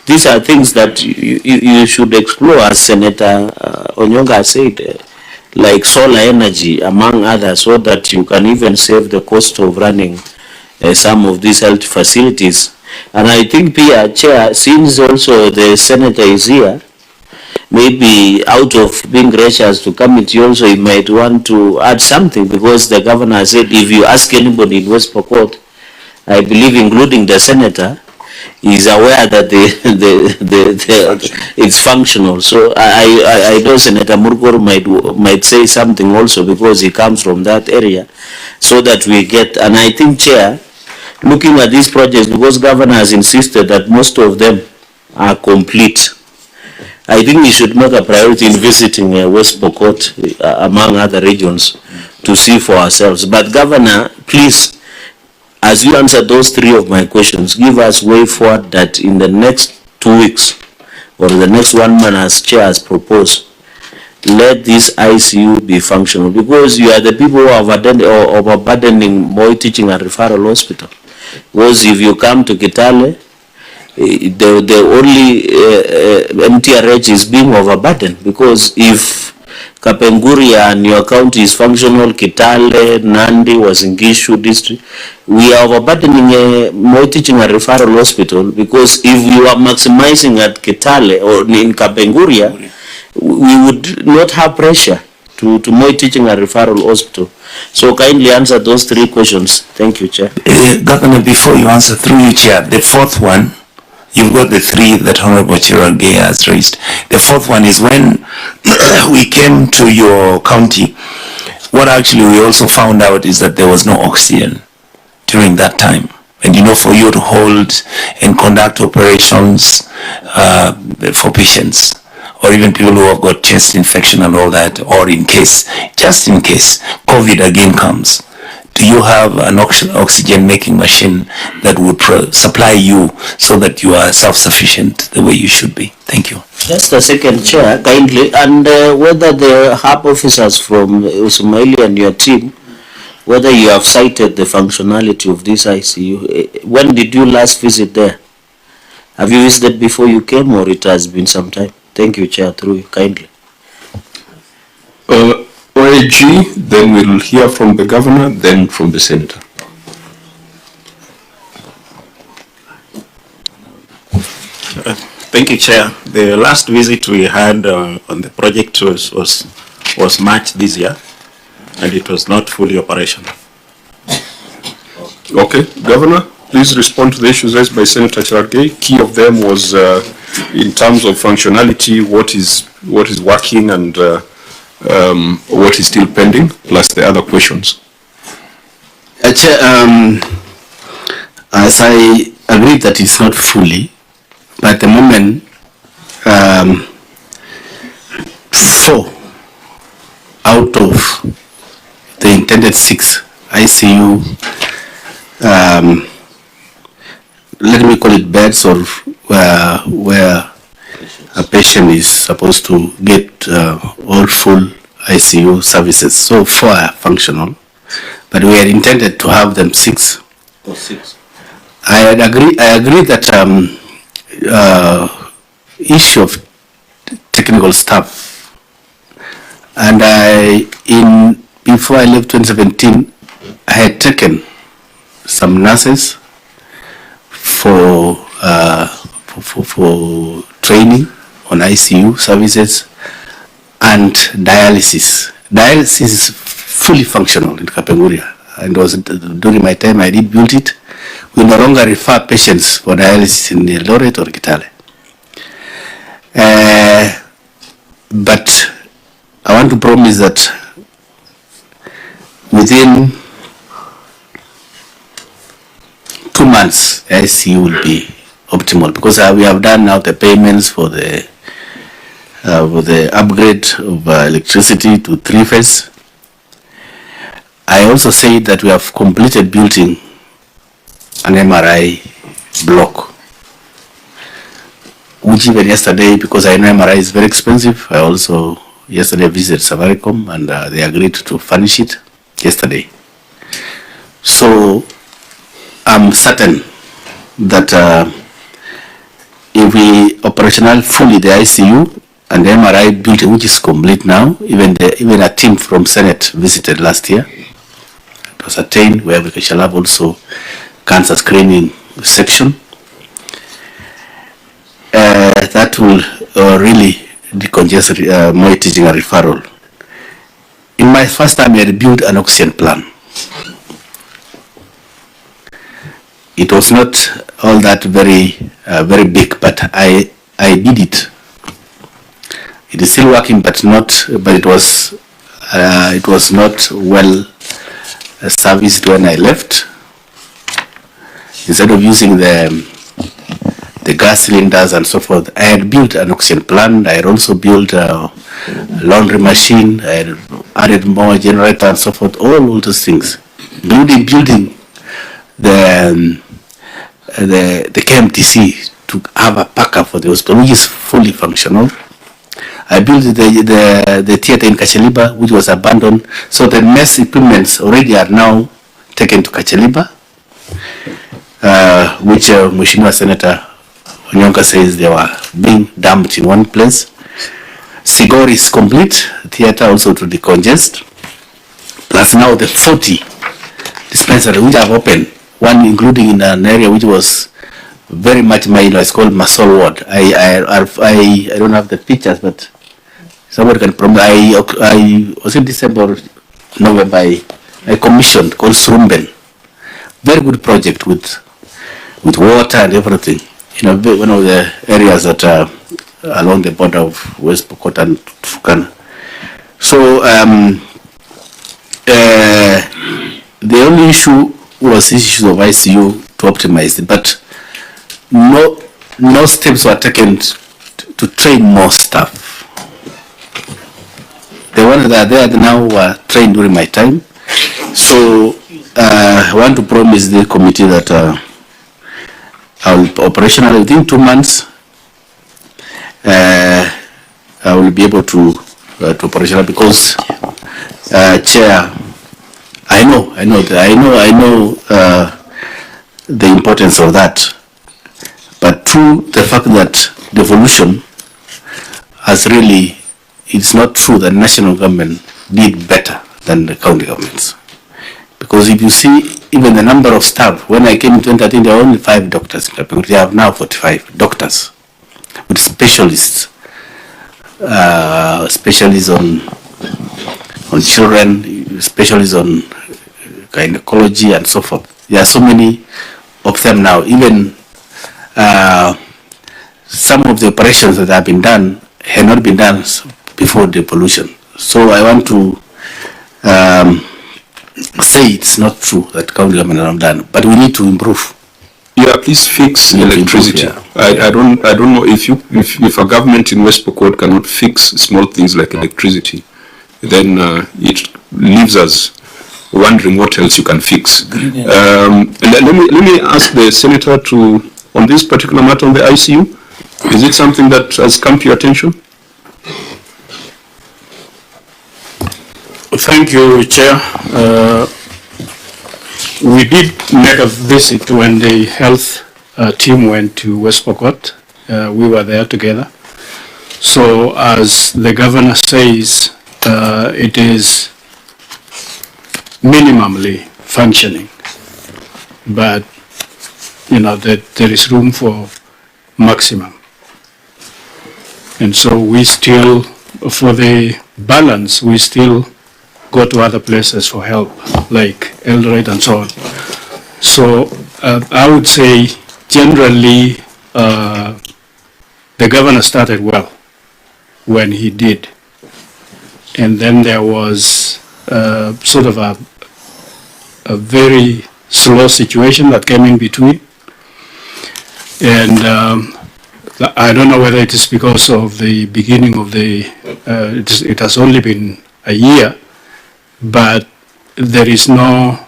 these are things that you should explore, as Senator Onyonga said, like solar energy, among others, so that you can even save the cost of running some of these health facilities. And I think, Pia, Chair, since also the Senator is here, maybe out of being gracious to committee also, he might want to add something, because the governor said if you ask anybody in West Pokot, I believe including the Senator, is aware that it's functional. So I know Senator Murgor might say something also, because he comes from that area, so that we get. And I think, Chair, looking at these projects, because governor has insisted that most of them are complete, I think we should make a priority in visiting West Pokot, among other regions, to see for ourselves. But Governor, please, as you answer those three of my questions, give us way forward that in the next 2 weeks, or the next 1 month, as Chair has proposed, let this ICU be functional, because you are the people who are overburdening Moi Teaching and Referral Hospital. Because if you come to Kitale, the only MTRH is being overburdened, because if Kapenguria and your county is functional, Kitale, Nandi, Wasingishu district, we are overburdening Moi Teaching and Referral Hospital, because if you are maximizing at Kitale or in Kapenguria, we would not have pressure to Moi Teaching and Referral Hospital. So kindly answer those 3 questions. Thank you, Chair. Governor, before you answer, through you, Chair, the 4th one, you've got the 3 that Honorable Chiragay has raised. The 4th one is when we came to your county, what actually we also found out is that there was no oxygen during that time. And you know, for you to hold and conduct operations for patients, or even people who have got chest infection and all that, or just in case COVID again comes, do you have an oxygen making machine that would supply you so that you are self-sufficient the way you should be? Thank you. Just a second, Chair, kindly, and whether the HAB officers from Usumaili and your team, whether you have cited the functionality of this ICU. When did you last visit there? Have you visited before you came, or it has been some time? Thank you, Chair, through you, kindly. OAG, then we'll hear from the Governor, then from the Senator. Thank you, Chair. The last visit we had on the project was March this year, and it was not fully operational. Okay, Governor, please respond to the issues raised by Senator Chiragay. Key of them was in terms of functionality, what is working and what is still pending, plus the other questions. Chair, as I agree that it's not fully, but at the moment, 4 out of the intended 6 ICU, let me call it beds, or where a patient is supposed to get all full ICU services. So 4 are functional, but we had intended to have them 6. Or 6. I agree that issue of technical staff, and before I left 2017, I had taken some nurses for training on ICU services and dialysis. Dialysis is fully functional in Kapenguria, and was during my time I did build it. We no longer refer patients for dialysis in Eldoret or Kitale. But I want to promise that within 2 months, ICU will be optimal, because we have done now the payments for the upgrade of electricity to 3-phase. I also say that we have completed building an MRI block, which even yesterday, because I know MRI is very expensive, I also yesterday visited Safaricom, and they agreed to furnish it yesterday. So I'm certain that if we operational fully the ICU and the MRI building, which is complete now, even a team from Senate visited last year. It was attained where we shall have also cancer screening section. That will really decongest Moi Teaching and Referral. In my first time, I had built an oxygen plan. It was not all that very big, but I did it. It is still working, but it was not well serviced when I left. Instead of using the gas cylinders and so forth, I had built an oxygen plant. I had also built a laundry machine. I had added more generator and so forth. All those things. Building the KMTC to have a packer for the hospital, which is fully functional. I built the theater in Kacheliba, which was abandoned. So the mess equipments already are now taken to Kacheliba, which Mheshimiwa Senator Onyonka says they were being dumped in one place. Sigor is complete, theater also to decongest. Plus now the 40 dispensaries which have opened, one including in an area which was very much it's called Masol Ward. I don't have the pictures, but somebody can promise. I was in December, November, I commissioned called Srumben. Very good project with water and everything. You know, one of the areas that are along the border of West Pokot and Turkana. So the only issue was issues of ICU to optimize it, but no steps were taken to train more staff. The ones that are there now were trained during my time. So I want to promise the committee that I will be operational within 2 months. I will be able to operational because Chair, I know the importance of that. But through the fact that devolution has really, it's not true that national government did better than the county governments. Because if you see even the number of staff, when I came in 2013, there were only 5 doctors in Kapenguria. They have now 45 doctors with specialists, specialists on children, specialists on gynecology and so forth. There are so many of them now. Even some of the operations that have been done had not been done before devolution. So I want to say it's not true that county government are not done, but we need to improve. Yeah, please fix electricity. Improve, yeah. I don't know if a government in West Pokot cannot fix small things like electricity, then it leaves us wondering what else you can fix. Let me ask the senator on this particular matter on the ICU. Is it something that has come to your attention? Thank you, Chair. We did make a visit when the health team went to West Pokot. We were there together. So as the governor says, it is minimally functioning, but you know that there is room for maximum. And so we still, for the balance, we still go to other places for help, like Eldoret and so on. So I would say generally the governor started well when he did. And then there was sort of a very slow situation that came in between. And I don't know whether it is because of the beginning of the, it has only been a year, but there is no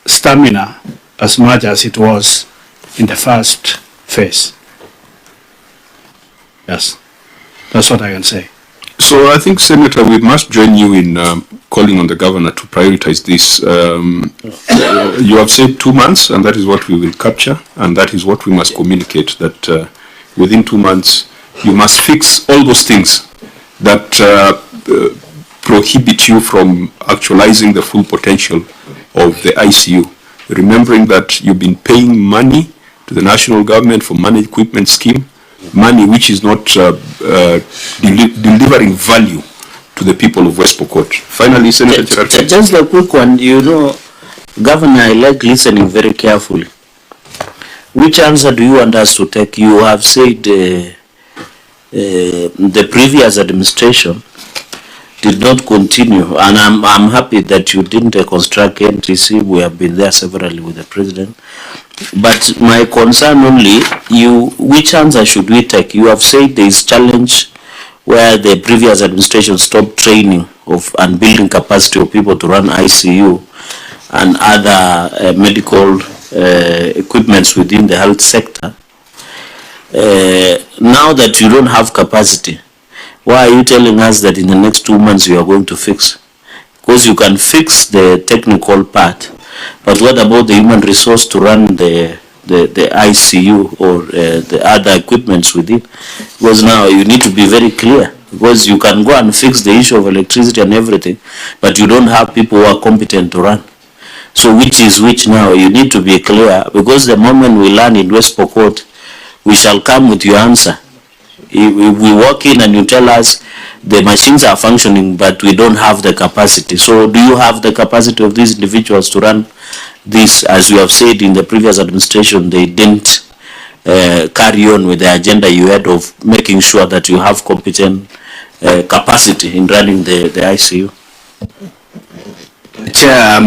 stamina as much as it was in the first phase. Yes, that's what I can say. So I think, Senator, we must join you in calling on the governor to prioritize this. You have said 2 months, and that is what we will capture, and that is what we must communicate, that within 2 months you must fix all those things that prohibit you from actualizing the full potential of the ICU. Remembering that you've been paying money to the national government for managed equipment scheme, money which is not delivering value to the people of West Pokot. Finally, Senator Gerald. Just a quick one. You know, Governor, I like listening very carefully. Which answer do you want us to take? You have said the previous administration did not continue, and I'm happy that you didn't construct NTC. We have been there severally with the president. But my concern only, which answer should we take? You have said there is challenge where the previous administration stopped training and building capacity of people to run ICU and other medical equipments within the health sector. Now that you don't have capacity, Why are you telling us that in the next 2 months you are going to fix? Because you can fix the technical part, but what about the human resource to run the ICU or the other equipments within? Because now you need to be very clear, because you can go and fix the issue of electricity and everything, but you don't have people who are competent to run. So which is which now? You need to be clear, because the moment we land in West Pokot, we shall come with your answer. We walk in and you tell us the machines are functioning, but we don't have the capacity. So do you have the capacity of these individuals to run this? As you have said in the previous administration, they didn't carry on with the agenda you had of making sure that you have competent capacity in running the ICU. Chair,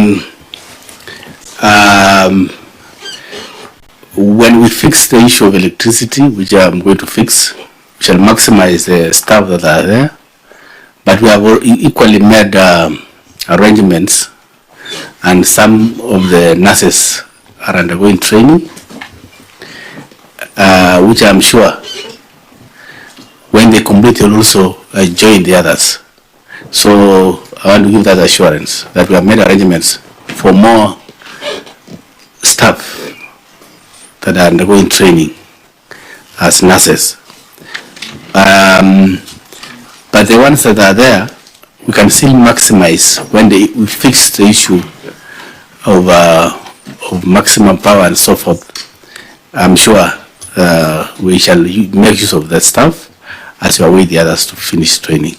when we fix the issue of electricity, which I'm going to fix, we shall maximize the staff that are there. But we have equally made arrangements, and some of the nurses are undergoing training, which I'm sure when they complete will also join the others. So I want to give that assurance that we have made arrangements for more staff that are undergoing training as nurses. But the ones that are there, we can still maximize when we fix the issue of maximum power and so forth. I'm sure we shall make use of that staff as we await the others to finish training.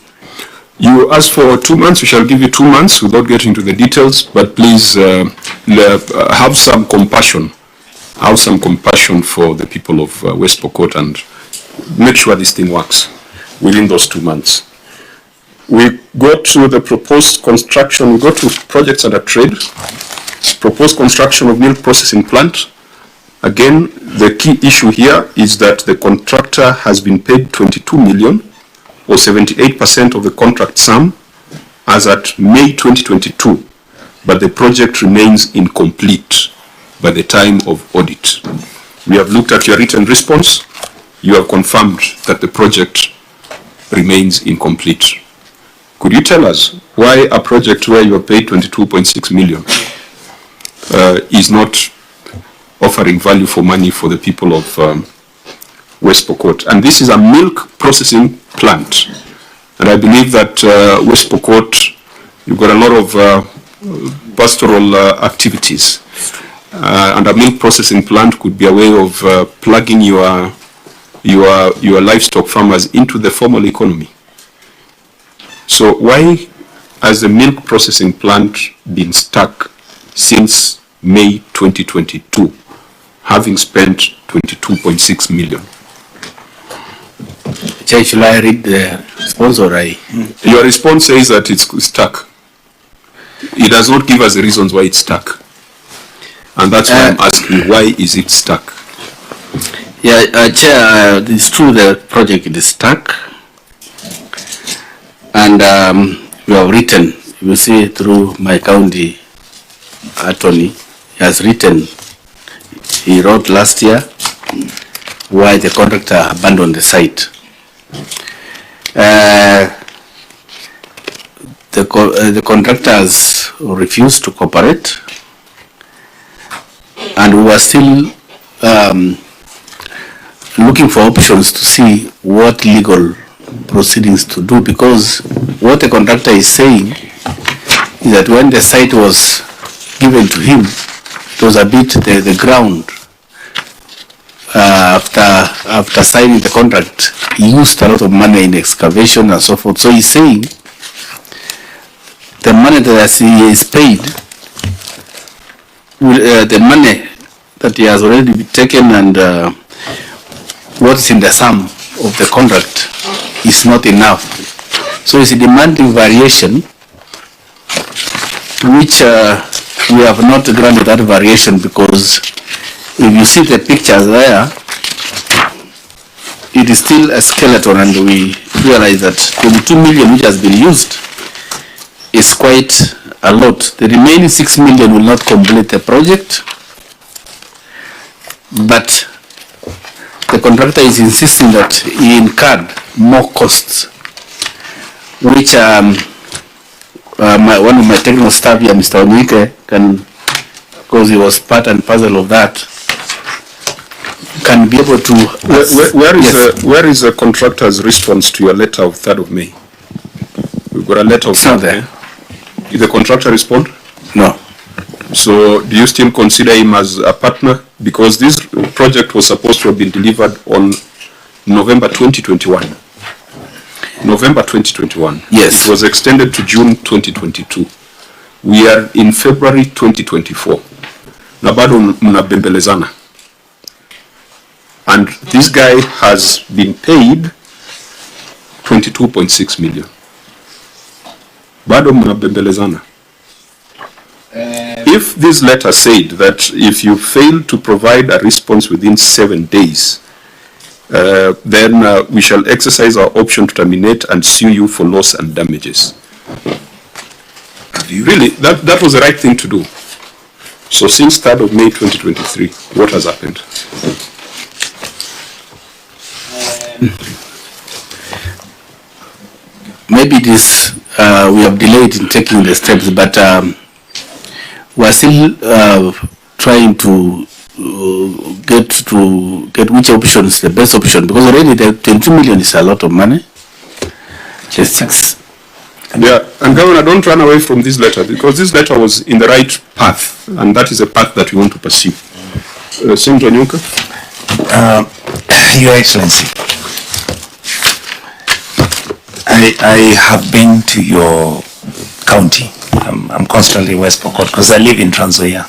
You asked for 2 months. We shall give you 2 months without getting into the details, but please have some compassion. Have some compassion for the people of West Pokot and make sure this thing works within those 2 months. We go to the proposed construction. We go to projects under trade. Proposed construction of milk processing plant. Again, the key issue here is that the contractor has been paid 22 million or 78% of the contract sum as at May 2022, but the project remains incomplete by the time of audit. We have looked at your written response. You have confirmed that the project remains incomplete. Could you tell us why a project where you are paid 22.6 million is not offering value for money for the people of West Pokot? And this is a milk processing plant. And I believe that West Pokot, you've got a lot of pastoral activities. And a milk processing plant could be a way of plugging your livestock farmers into the formal economy. So why has the milk processing plant been stuck since May 2022, having spent 22.6 million? Should I read the response or I? Your response says that it's stuck. It does not give us the reasons why it's stuck. And that's why I'm asking, why is it stuck? Yeah, Chair, it's true the project is stuck. And we have written, you see through my county attorney, he has written, he wrote last year why the contractor abandoned the site. The contractors refused to cooperate, and we were still looking for options to see what legal proceedings to do, because what the contractor is saying is that when the site was given to him, it was a bit the ground. After signing the contract, he used a lot of money in excavation and so forth. So he's saying the money that he is paid, the money that he has already taken and what's in the sum of the contract is not enough. So it's a demanding variation, which we have not granted that variation, because if you see the pictures there, it is still a skeleton, and we realize that 22 million which has been used is quite a lot. The remaining 6 million will not complete the project, but the contractor is insisting that he incurred more costs which one of my technical staff here, Mr. Odinga, can, because he was part and parcel of that, can be able to... Where is the contractor's response to your letter of 3rd of May? We've got a letter of... It's not there. Did the contractor respond? No. So do you still consider him as a partner? Because this project was supposed to have been delivered on November 2021. November 2021. Yes. It was extended to June 2022. We are in February 2024. Na bado mnabembelezana. And this guy has been paid 22.6 million. Bado mnabembelezana. If this letter said that if you fail to provide a response within 7 days, then we shall exercise our option to terminate and sue you for loss and damages. Really, that was the right thing to do. So since 3rd of May 2023, what has happened? Maybe this, we have delayed in taking the steps, but we are still trying to get which option is the best option, because already the 22 million is a lot of money. Just Yeah, and Governor, don't run away from this letter, because this letter was in the right path, and that is a path that we want to pursue. Senator Nyuka? Your Excellency, I have been to your county. I'm constantly West Pokot because I live in Trans Nzoia.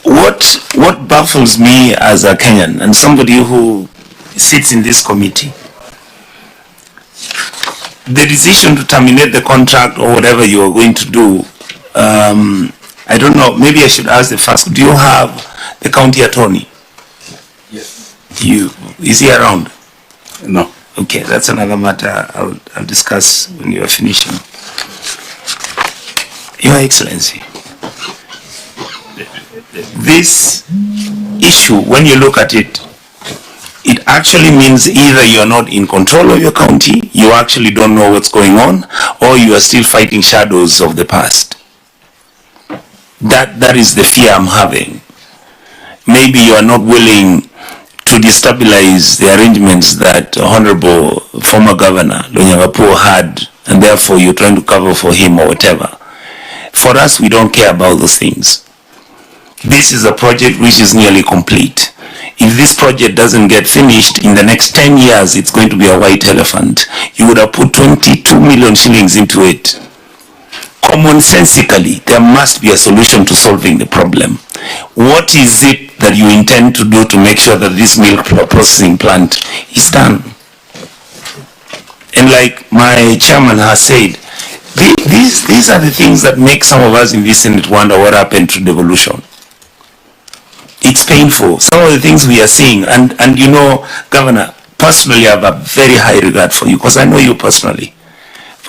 What baffles me as a Kenyan and somebody who sits in this committee, the decision to terminate the contract or whatever you are going to do, I don't know, maybe I should ask the first, do you have the county attorney? Yes. Is he around? No. Okay, that's another matter I'll discuss when you are finishing. Your Excellency, this issue, when you look at it, it actually means either you are not in control of your county, you actually don't know what's going on, or you are still fighting shadows of the past. That is the fear I'm having. Maybe you are not willing to destabilize the arrangements that Honorable former Governor Odinga had, and therefore you're trying to cover for him or whatever. For us, we don't care about those things. This is a project which is nearly complete. If this project doesn't get finished, in the next 10 years, it's going to be a white elephant. You would have put 22 million shillings into it. Commonsensically, there must be a solution to solving the problem. What is it that you intend to do to make sure that this milk processing plant is done? And like my chairman has said, these are the things that make some of us in this Senate wonder what happened to devolution. It's painful. Some of the things we are seeing, and you know, Governor, personally I have a very high regard for you because I know you personally.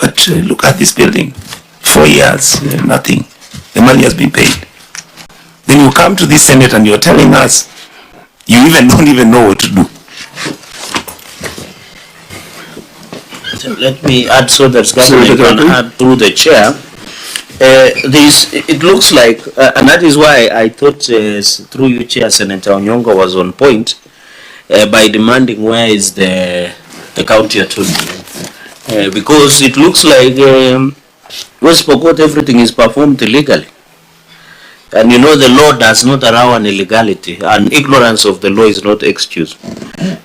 But look at this building. 4 years, nothing. The money has been paid. Then you come to this Senate and you're telling us you don't even know what to do. Let me add so that government can add through the chair. It looks like, and that is why I thought through you, Chair, Senator Onyongo was on point by demanding where is the county attorney. Because it looks like West Pokot, everything is performed illegally. And you know the law does not allow an illegality, and ignorance of the law is not excused.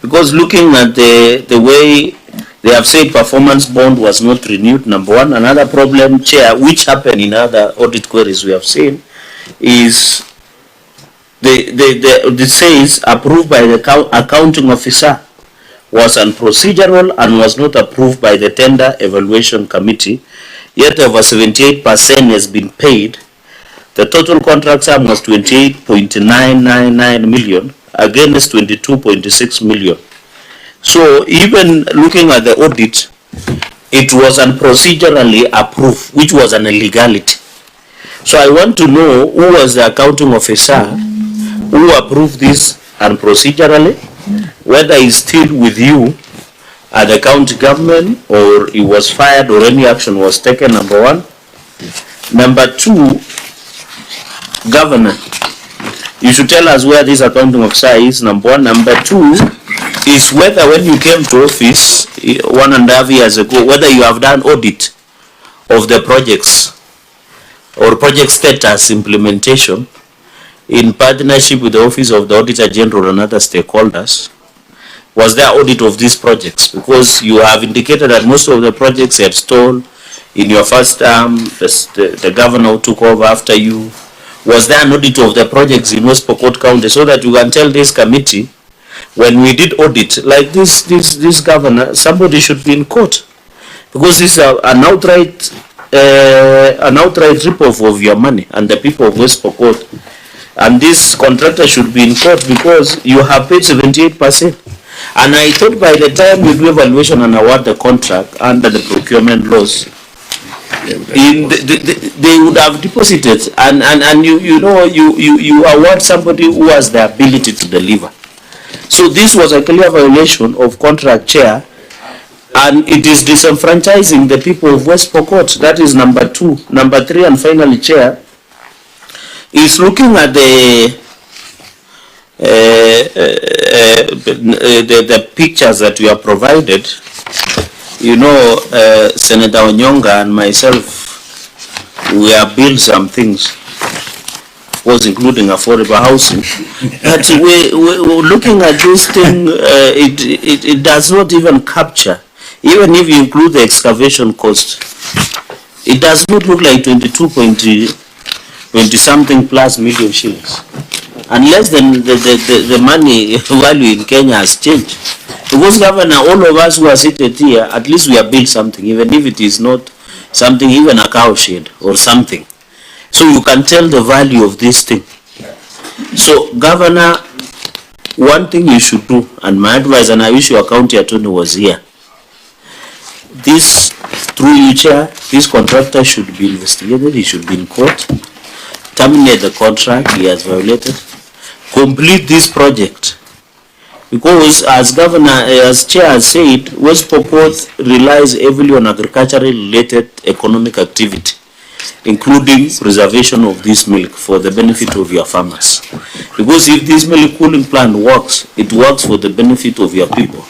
Because looking at the way they have said performance bond was not renewed, number one. Another problem, Chair, which happened in other audit queries we have seen, is it says approved by the accounting officer was unprocedural and was not approved by the tender evaluation committee, yet over 78% has been paid. The total contract sum was 28.999 million against 22.6 million. So even looking at the audit, it was unprocedurally approved, which was an illegality. So I want to know who was the accounting officer who approved this unprocedurally, whether he's still with you at the county government or he was fired or any action was taken, number one. Number two, Governor, you should tell us where this accounting officer is, number one. Number two is whether when you came to office 1.5 years ago, whether you have done audit of the projects or project status implementation in partnership with the Office of the Auditor General and other stakeholders. Was there audit of these projects? Because you have indicated that most of the projects had stalled in your first term, the governor who took over after you. Was there an audit of the projects in West Pokot County so that you can tell this committee, when we did audit, like this governor, somebody should be in court. Because this is an outright rip-off of your money and the people of West Pokot. And this contractor should be in court because you have paid 78%. And I thought by the time you do evaluation and award the contract under the procurement laws, they would have deposited and you award somebody who has the ability to deliver. So this was a clear violation of contract, Chair, and it is disenfranchising the people of West Pokot. That is number two. Number three, and finally, Chair, is looking at the pictures that we have provided. You know, Senator Onyonga and myself, we have built some things, of course, including affordable housing. But we're looking at this thing, it does not even capture, even if you include the excavation cost, it does not look like 20-something plus million shillings. Unless the money value in Kenya has changed. Because, Governor, all of us who are seated here, at least we have built something, even if it is not something, even a cow shed or something. So you can tell the value of this thing. So, Governor, one thing you should do, and my advice, and I wish your county attorney was here, this, through you, Chair, this contractor should be investigated, he should be in court, terminate the contract he has violated, complete this project. Because as Governor, as Chair has said, West Pokot relies heavily on agricultural-related economic activity, including preservation of this milk for the benefit of your farmers. Because if this milk cooling plant works, it works for the benefit of your people.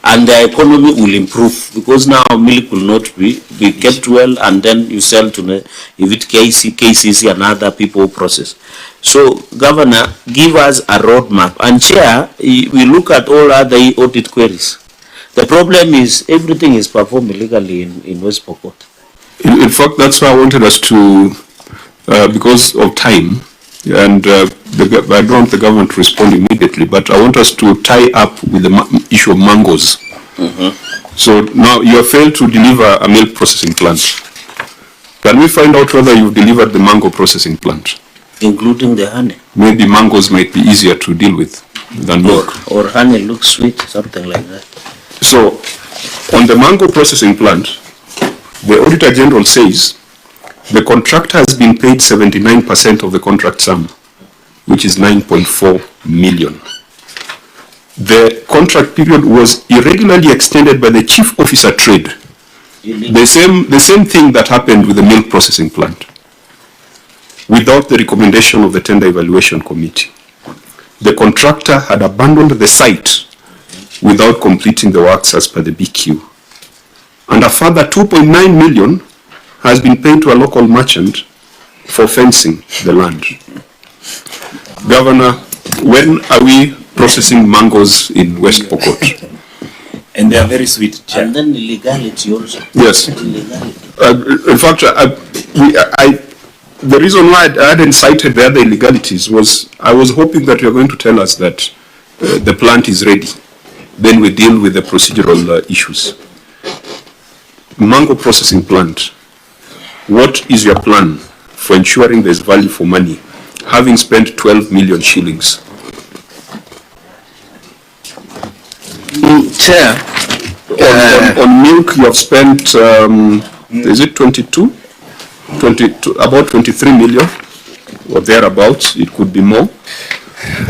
And the economy will improve, because now milk will not be kept well, and then you sell to the, if it KCC and other people process. So, Governor, give us a roadmap. And Chair, we look at all other audit queries. The problem is everything is performed illegally in West Pokot. In fact, that's why I wanted us to, because of time, and I don't want the government to respond immediately, but I want us to tie up with the issue of mangoes. So now you have failed to deliver a milk processing plant. Can we find out whether you've delivered the mango processing plant? Including the honey. Maybe mangoes might be easier to deal with than milk. Or honey looks sweet, something like that. So, on the mango processing plant, the Auditor General says the contractor has been paid 79% of the contract sum, which is 9.4 million. The contract period was irregularly extended by the Chief Officer Trade. The same thing that happened with the milk processing plant, without the recommendation of the Tender Evaluation Committee. The contractor had abandoned the site without completing the works as per the BQ. And a further 2.9 million has been paid to a local merchant for fencing the land. Governor, when are we processing mangoes in West Pokot? And they are very sweet. Chair. And then illegality also. Yes. In fact, the reason why I hadn't cited the other illegalities was I was hoping that you were going to tell us that the plant is ready. Then we deal with the procedural issues. Mango processing plant. What is your plan for ensuring there's value for money, having spent 12 million shillings? Chair, on milk you have spent, is it 22, about 23 million or thereabouts, it could be more.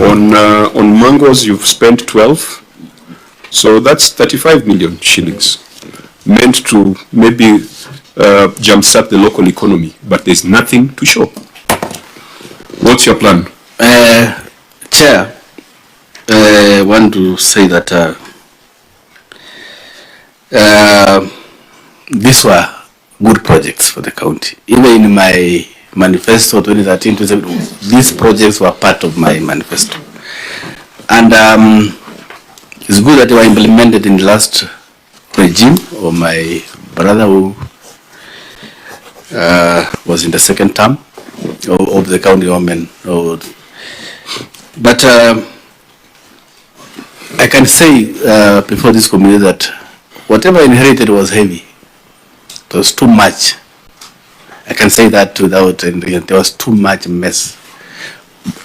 On mangoes, you've spent 12. So that's 35 million shillings meant to maybe jumpstart the local economy, but there's nothing to show. What's your plan? Chair, I want to say that these were good projects for the county. Even in my manifesto 2013-2017, these projects were part of my manifesto. And it's good that they were implemented in the last regime of my brother who was in the second term of the county government. But I can say before this committee that whatever I inherited was heavy. It was too much. I can say that without, there was too much mess.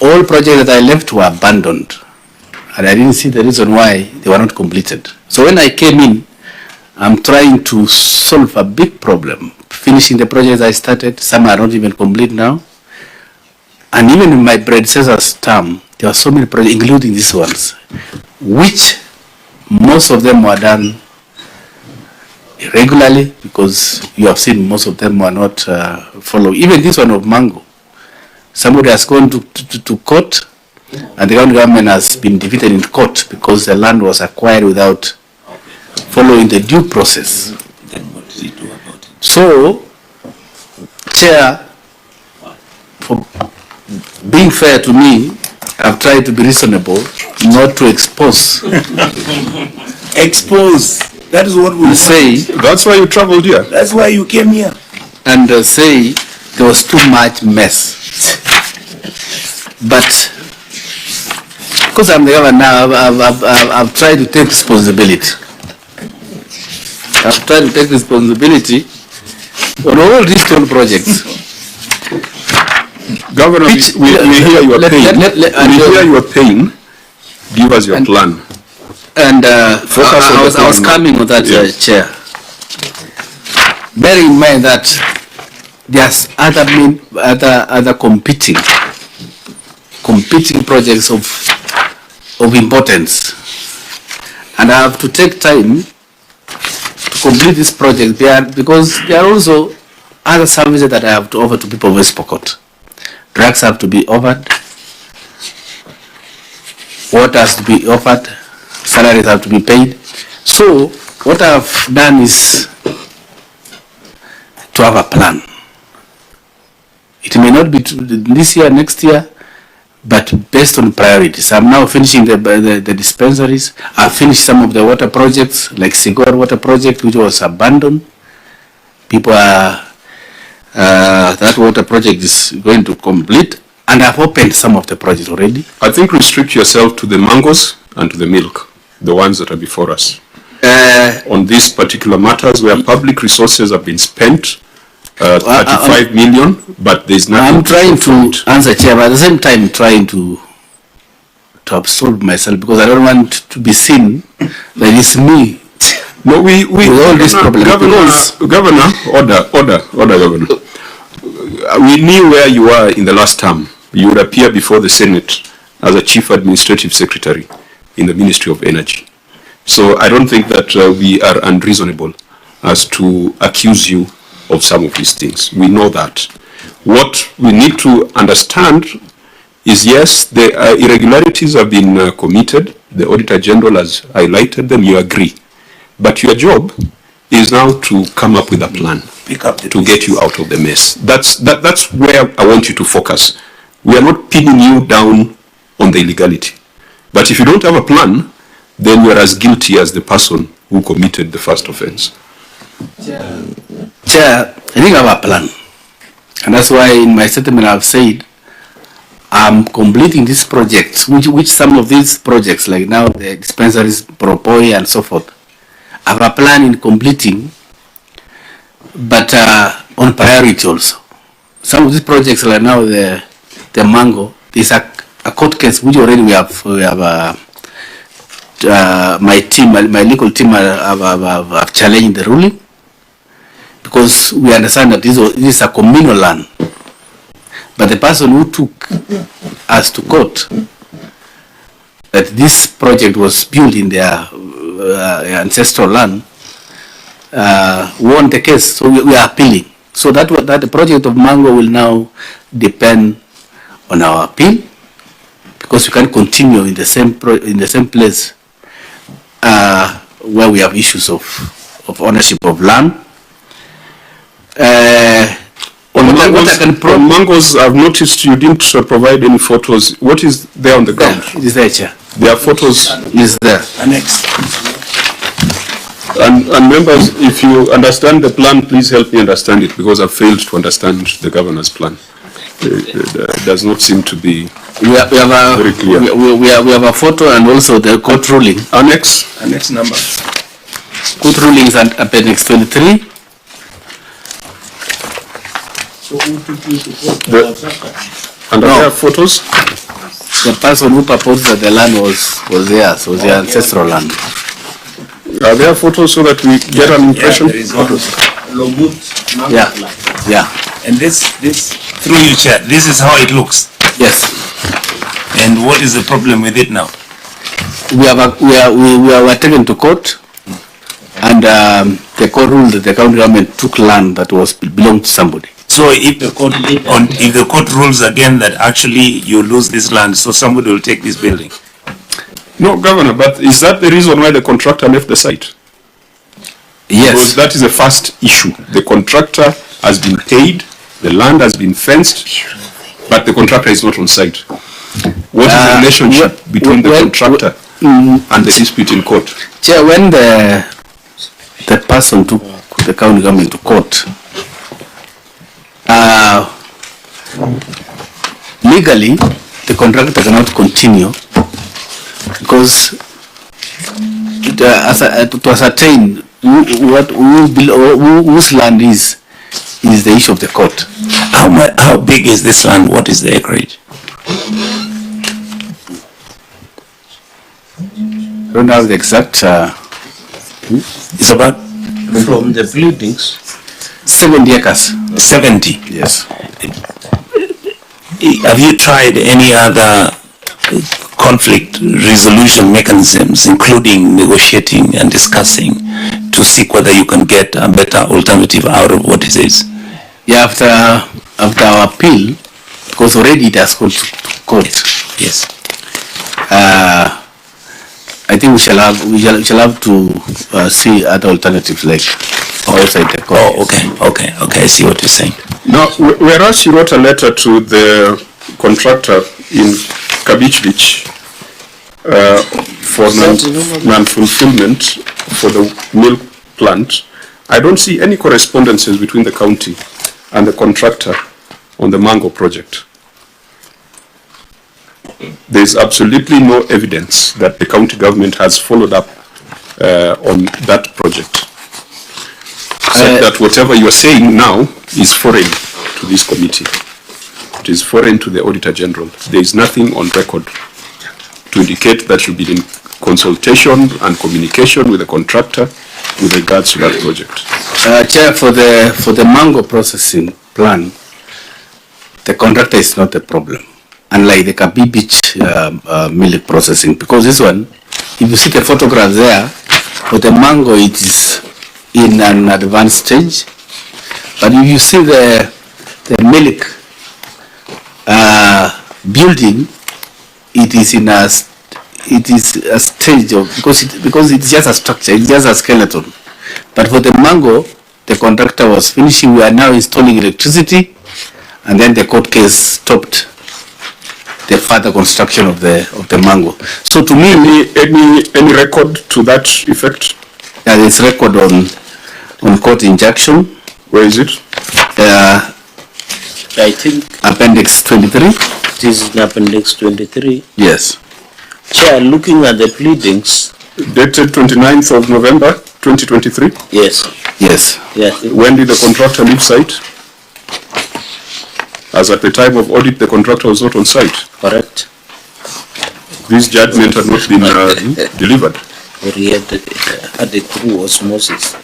All projects that I left were abandoned, and I didn't see the reason why they were not completed. So when I came in, I'm trying to solve a big problem, finishing the projects I started. Some are not even complete now. And even in my predecessor's term, there were so many projects, including these ones, which most of them were done irregularly, because you have seen most of them were not followed. Even this one of mango, somebody has gone to court, and the county government has been defeated in court because the land was acquired without following the due process. Then what did he do about it? So, Chair, for being fair to me, I've tried to be reasonable, not to expose. Expose. That is what we say. That's why you traveled here. That's why you came here. And say there was too much mess. But because I'm the governor now, I've tried to take responsibility. I've tried to take responsibility on all these 12 projects. Governor, we hear your pain. We hear your pain. Give us your plan. And I was coming on that, yes. Chair. Bearing in mind that there's other competing projects of importance, and I have to take time to complete this project because there are also other services that I have to offer to people of West Pokot. Drugs have to be offered, water has to be offered, salaries have to be paid. So what I've done is to have a plan. It may not be this year, next year, but based on priorities. I'm now finishing the dispensaries. I've finished some of the water projects, like Sigor water project, which was abandoned. People are, that water project is going to complete, and I've opened some of the projects already. I think restrict yourself to the mangoes and to the milk, the ones that are before us. On these particular matters where public resources have been spent, 35 million, but there's nothing. I'm trying to answer, Chair, but at the same time trying to absolve myself, because I don't want to be seen that it's me. No, we with all this problem. Governor, order, Governor. We knew where you were in the last term. You would appear before the Senate as a Chief Administrative Secretary in the Ministry of Energy. So I don't think that we are unreasonable as to accuse you of some of these things. We know that. What we need to understand is, yes, the irregularities have been committed. The Auditor General has highlighted them. You agree. But your job is now to come up with a plan to get you out of the mess. That's where I want you to focus. We are not pinning you down on the illegality. But if you don't have a plan, then you are as guilty as the person who committed the first offense. Chair, I think I have a plan. And that's why in my statement I've said I'm completing these projects, which some of these projects, like now the dispensaries, Propoi and so forth, I have a plan in completing, but on priority also. Some of these projects, like now the mango, there's a court case which already we have my team, my legal team have challenged the ruling, because we understand that this is a communal land. But the person who took us to court that this project was built in their ancestral land won the case. So we are appealing. So that the project of Mango will now depend on our appeal, because we can't continue in the same place where we have issues of ownership of land. On mangoes, I've noticed you didn't provide any photos. What is there on the ground? It is there, Chair. There are photos. Is there. Next. And members, if you understand the plan, please help me understand it, because I've failed to understand the governor's plan. It does not seem to be very clear. We have a photo and also the court ruling. Annex number. Court rulings and appendix 23. And there are photos? The person who proposed that the land was theirs, was their ancestral land. Are there photos so that we get an impression? Yeah, there is photos. Yeah. And this, through you, Chair, this is how it looks. Yes. And what is the problem with it now? We were taken to court, and the court ruled that the county government took land that belonged to somebody. So if the court rules again that actually you lose this land, so somebody will take this building. No, Governor, but is that the reason why the contractor left the site? Yes. Because that is the first issue. The contractor has been paid, the land has been fenced, but the contractor is not on site. What is the relationship between the contractor and the dispute in court? Chair, when the person took the county government to court, legally, the contractor cannot continue, because to ascertain whose land is the issue of the court. How big is this land? What is the acreage? I don't have the exact. It's about from the pleadings. 70 acres. 70. Yes. Have you tried any other conflict resolution mechanisms, including negotiating and discussing, to seek whether you can get a better alternative out of what it is? Yeah, after our appeal, because already it has gone to court. Yes. I think we shall have to see other alternatives like outside the court. Oh, okay. I see what you're saying. Now, whereas you wrote a letter to the contractor in Kabichvich for non-fulfillment for the milk plant, I don't see any correspondences between the county and the contractor on the mango project. There is absolutely no evidence that the county government has followed up on that project. Except that whatever you are saying now is foreign to this committee. It is foreign to the Auditor General. There is nothing on record to indicate that you've been in consultation and communication with the contractor with regards to that project. Chair, for the mango processing plan, the contractor is not the problem, unlike the Kabi Beach milk processing, because this one, if you see the photograph there, for the mango it is in an advanced stage, but if you see the milk building, it is a stage of, because it's just a structure, it's just a skeleton. But for the mango, the contractor was finishing. We are now installing electricity, and then the court case stopped the further construction of the mango. So to me, any record to that effect? Yeah, there's record on court injunction. Where is it? I think appendix 23. It is in appendix 23. Yes. Chair, looking at the pleadings. Dated 29th of November 2023? Yes. Yes. Yes. When did the contractor leave site? As at the time of audit, the contractor was not on site. Correct. This judgment had not been delivered. Or he had it through osmosis.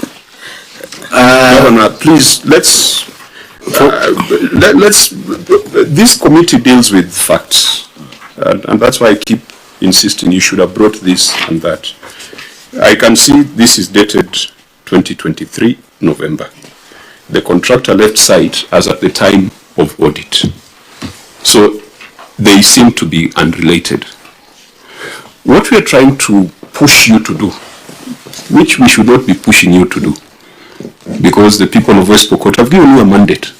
Governor, please, this committee deals with facts, and that's why I keep insisting you should have brought this and that. I can see this is dated 2023 November. The contractor left site as at the time of audit. So they seem to be unrelated. What we are trying to push you to do, which we should not be pushing you to do, because the people of West Pokot have given you a mandate.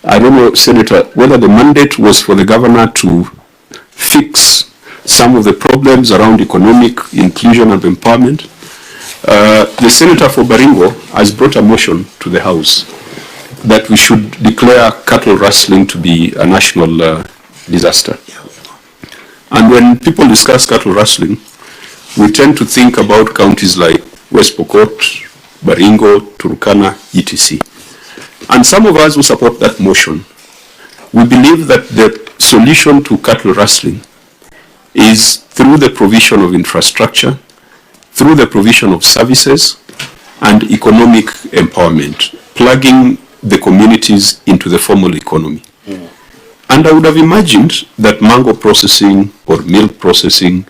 I don't know, Senator, whether the mandate was for the governor to fix some of the problems around economic inclusion and empowerment. The senator for Baringo has brought a motion to the House that we should declare cattle rustling to be a national disaster. And when people discuss cattle rustling, we tend to think about counties like West Pokot, Baringo, Turkana, etc. And some of us who support that motion, we believe that the solution to cattle rustling is through the provision of infrastructure, through the provision of services, and economic empowerment, plugging the communities into the formal economy. And I would have imagined that mango processing or milk processing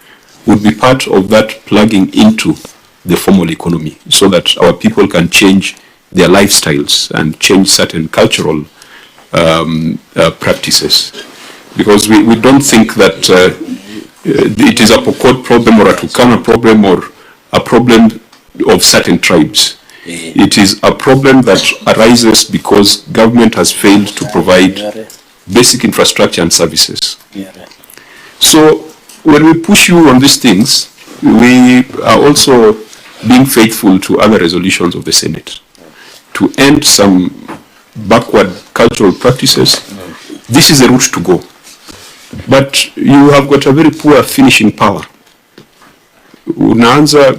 would be part of that plugging into the formal economy, so that our people can change their lifestyles and change certain cultural practices. Because we don't think that it is a Pokot problem or a Turkana problem or a problem of certain tribes. It is a problem that arises because government has failed to provide basic infrastructure and services. So when we push you on these things, we are also being faithful to other resolutions of the Senate to end some backward cultural practices. This is the route to go. But you have got a very poor finishing power. Unaanza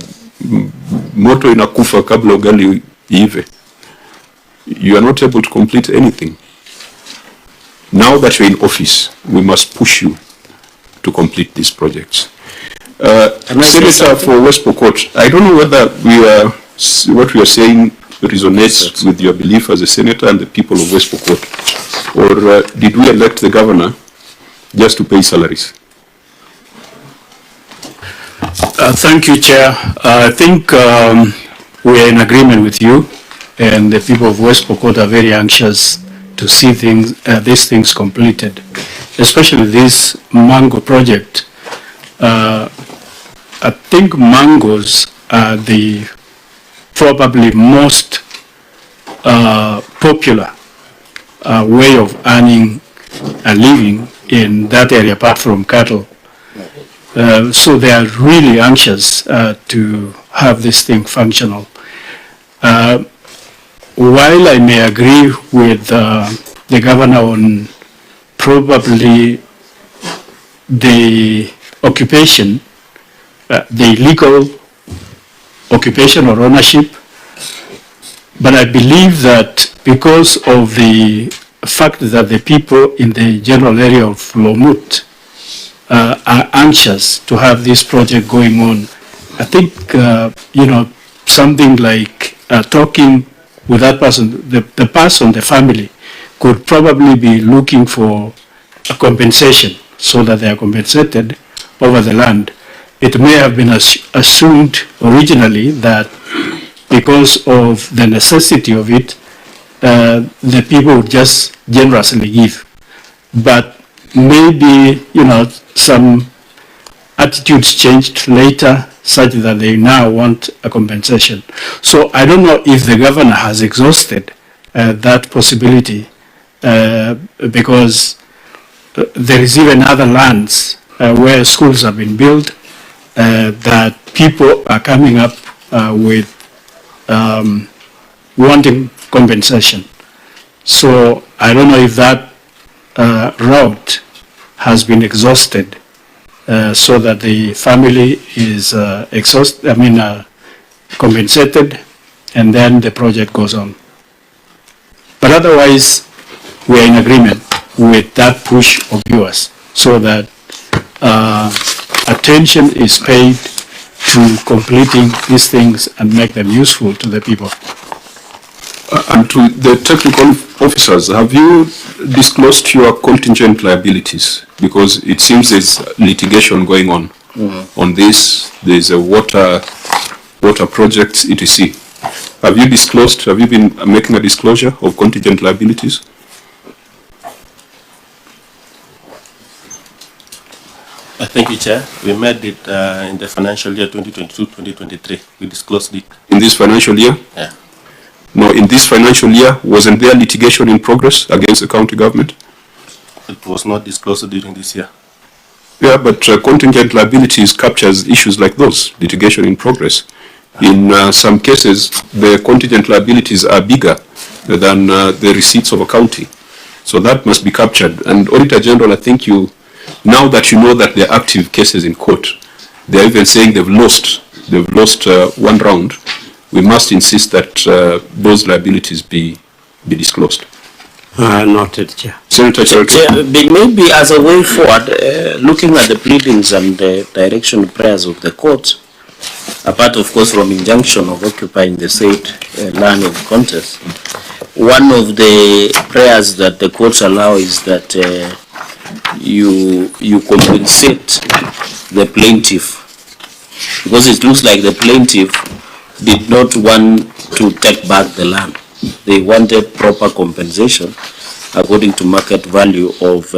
moto inakufa kabla ugali iive. You are not able to complete anything. Now that you're in office, we must push you to complete these projects. Senator for West Pokot, I don't know whether what we are saying resonates with your belief as a senator and the people of West Pokot, or did we elect the governor just to pay salaries? Thank you, Chair. I think we are in agreement with you, and the people of West Pokot are very anxious to see these things completed, especially this mango project. I think mangoes are the probably most popular way of earning a living in that area, apart from cattle. So they are really anxious to have this thing functional. While I may agree with the governor on probably the occupation, the illegal occupation or ownership, but I believe that because of the fact that the people in the general area of Lomut are anxious to have this project going on, I think, something like talking with that person, the person, the family, could probably be looking for a compensation so that they are compensated over the land. It may have been assumed originally that because of the necessity of it, the people would just generously give. But maybe, some attitudes changed later such that they now want a compensation. So I don't know if the governor has exhausted that possibility because there is even other lands where schools have been built that people are coming up with wanting compensation. So I don't know if that route has been exhausted so that the family is compensated, and then the project goes on. But otherwise, we are in agreement with that push of yours so that attention is paid to completing these things and make them useful to the people. And to the technical officers, have you disclosed your contingent liabilities? Because it seems there's litigation going on on this. There's a water projects, etc. Have you disclosed, have you been making a disclosure of contingent liabilities? Thank you, Chair. We made it in the financial year 2022-2023. We disclosed it. In this financial year? Yeah. No, in this financial year, wasn't there litigation in progress against the county government? It was not disclosed during this year. Yeah, but contingent liabilities captures issues like those, litigation in progress. In some cases, the contingent liabilities are bigger than the receipts of a county. So that must be captured. And Auditor General, I think you, now that you know that there are active cases in court, they're even saying they've lost one round. We must insist that those liabilities be disclosed. Noted, Chair. Senator Chair, maybe as a way forward, looking at the pleadings and the direction prayers of the court, apart of course from injunction of occupying the said land of contest, one of the prayers that the courts allow is that you compensate the plaintiff, because it looks like the plaintiff did not want to take back the land. They wanted proper compensation according to market value of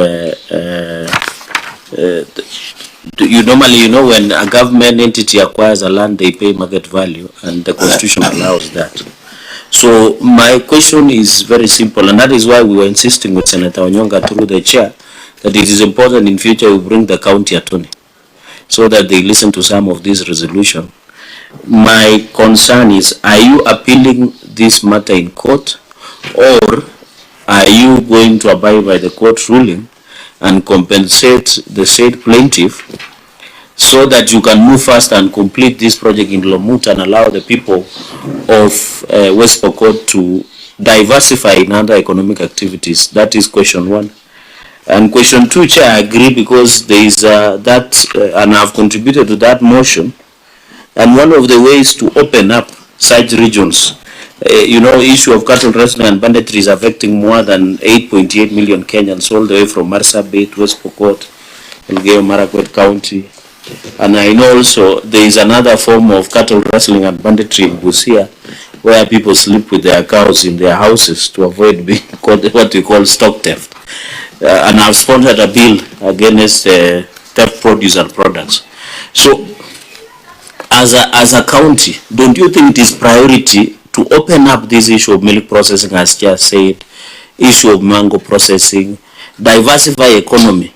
you normally, when a government entity acquires a land, they pay market value, and the constitution allows that. So my question is very simple, and that is why we were insisting with Senator Onyonga through the chair that it is important in future we bring the county attorney so that they listen to some of these resolutions. My concern is, are you appealing this matter in court, or are you going to abide by the court ruling and compensate the said plaintiff so that you can move fast and complete this project in Lomut and allow the people of West Pokot to diversify in other economic activities? That is question one. And question two, Chair, I agree, because there is that, and I've contributed to that motion. And one of the ways to open up such regions, issue of cattle rustling and banditry is affecting more than 8.8 million Kenyans all the way from Marsabit, West Pokot, Elgeyo Marakwet County. And I know also there is another form of cattle rustling and banditry in Busia, where people sleep with their cows in their houses to avoid being called what we call stock theft. And I've sponsored a bill against theft produce and products. So, as a county, don't you think it is priority to open up this issue of milk processing, as Chair said, issue of mango processing, diversify economy,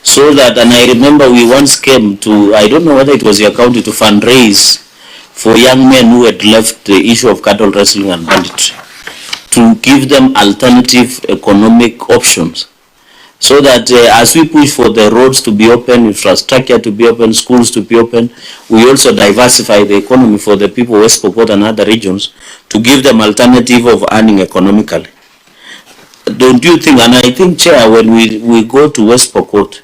so that, and I remember we once came to, I don't know whether it was your county, to fundraise for young men who had left the issue of cattle rustling and banditry, to give them alternative economic options, so that as we push for the roads to be open, infrastructure to be open, schools to be open, we also diversify the economy for the people of West Pokot and other regions to give them alternative of earning economically. Don't you think, and I think, Chair, when we go to West Pokot,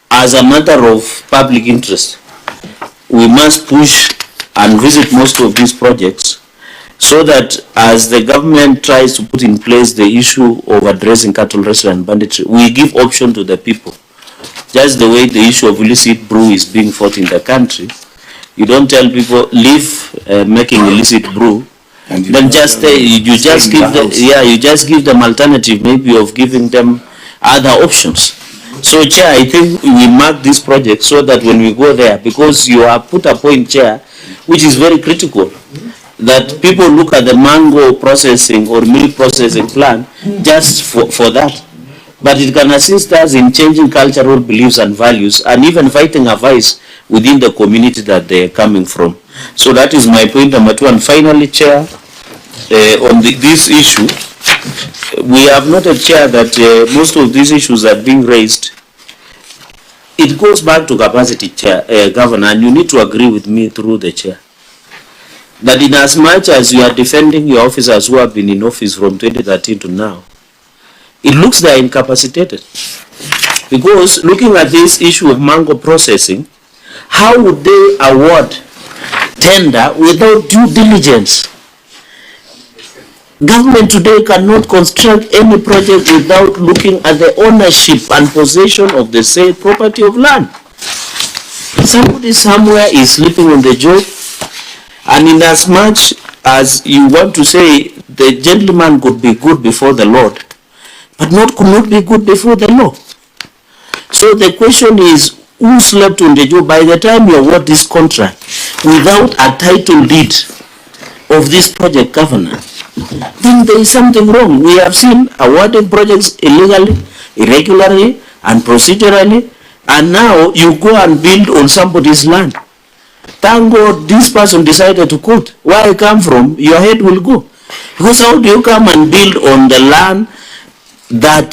as a matter of public interest, we must push and visit most of these projects, so that as the government tries to put in place the issue of addressing cattle rustling and banditry, we give option to the people. Just the way the issue of illicit brew is being fought in the country, you don't tell people leave making illicit brew, and then just you just give them alternative, maybe of giving them other options. So, Chair, I think we mark this project so that when we go there, because you have put a point, Chair, which is very critical, that people look at the mango processing or milk processing plant just for that. But it can assist us in changing cultural beliefs and values, and even fighting a vice within the community that they are coming from. So that is my point number two. And finally, Chair, on this issue, we have noted, Chair, that most of these issues are being raised. It goes back to capacity, Chair, Governor, and you need to agree with me through the Chair, that in as much as you are defending your officers who have been in office from 2013 to now, it looks they are incapacitated. Because looking at this issue of mango processing, how would they award tender without due diligence? Government today cannot construct any project without looking at the ownership and possession of the said property of land. Somebody somewhere is sleeping on the job, and in as much as you want to say the gentleman could be good before the Lord, but could not be good before the law. So the question is, who slept on the job? By the time you award this contract without a title deed of this project, governor, then there is something wrong. We have seen awarding projects illegally, irregularly, and procedurally, and now you go and build on somebody's land. Thank God this person decided to quote. Where I come from, your head will go. Because how do you come and build on the land that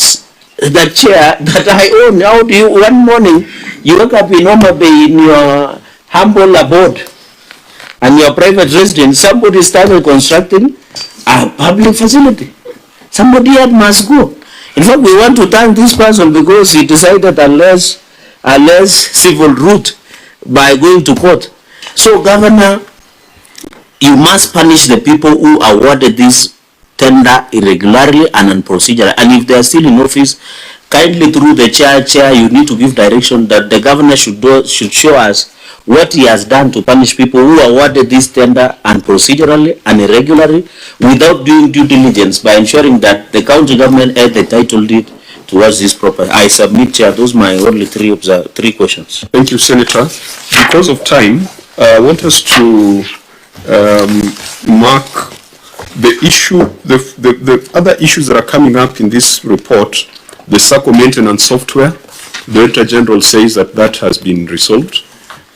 the chair that I own? How do you, one morning, you wake up in Homa Bay in your humble abode and your private residence, somebody started constructing a public facility. Somebody else must go. In fact, we want to thank this person because he decided a less civil route by going to court. So, Governor, you must punish the people who awarded this tender irregularly and unprocedurally. And if they are still in office, kindly through the chair, you need to give direction that the governor should show us what he has done to punish people who awarded this tender unprocedurally and irregularly without doing due diligence by ensuring that the county government had the title deed towards this property. I submit, Chair. Those are my only three questions. Thank you, Senator. Because of time, I want us to mark the issue, the other issues that are coming up in this report. The SACCO maintenance software, the Director General says that has been resolved.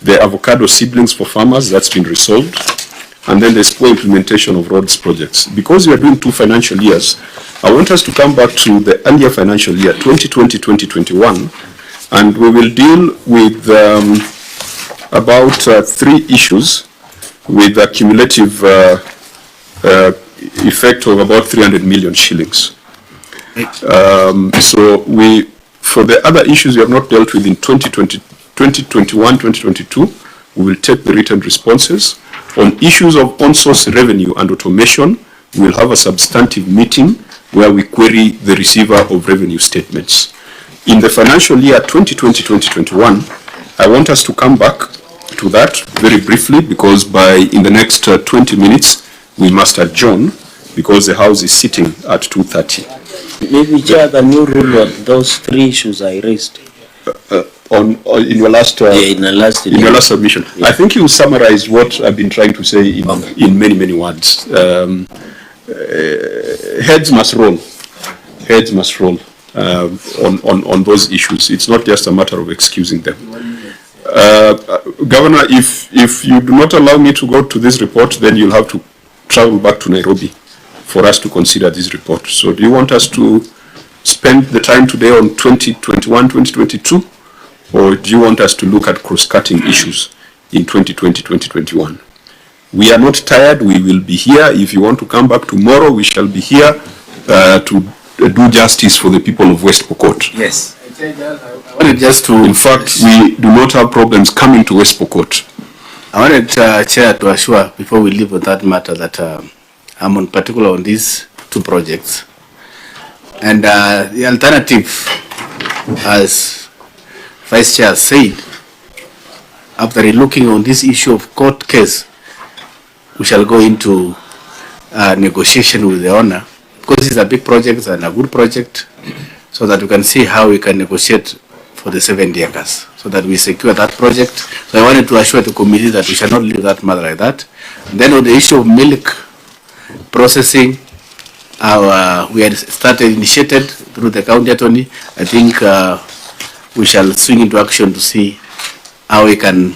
The avocado seedlings for farmers, that's been resolved. And then there's poor implementation of roads projects. Because we are doing 2 financial years, I want us to come back to the earlier financial year, 2020-2021, and we will deal with about 3 issues with a cumulative effect of about 300 million shillings. So for the other issues we have not dealt with in 2021, 2022, we will take the written responses. On issues of on-source revenue and automation, we will have a substantive meeting where we query the receiver of revenue statements. In the financial year 2020-2021, I want us to come back to that very briefly because in the next 20 minutes, we must adjourn because the House is sitting at 2:30. Maybe, Chair, the new rule on those 3 issues I raised. In your last submission. Yeah. I think you summarized what I've been trying to say in many words. Heads must roll. Heads must roll on those issues. It's not just a matter of excusing them. Governor, if you do not allow me to go to this report, then you'll have to travel back to Nairobi for us to consider this report. So do you want us to spend the time today on 2021, 2022? Or do you want us to look at cross-cutting issues in 2020, 2021? We are not tired. We will be here. If you want to come back tomorrow, we shall be here to do justice for the people of West Pokot. Yes. In fact, we do not have problems coming to West Pokot. I wanted, Chair, to assure, before we leave on that matter, that I'm on particular on these 2 projects. And the alternative, as Vice Chair said, after looking on this issue of court case, we shall go into negotiation with the owner, because it's a big project and a good project, so that we can see how we can negotiate for the 70 acres, so that we secure that project. So I wanted to assure the committee that we shall not leave that matter like that. And then on the issue of milk processing, we had initiated through the county attorney. I think we shall swing into action to see how we can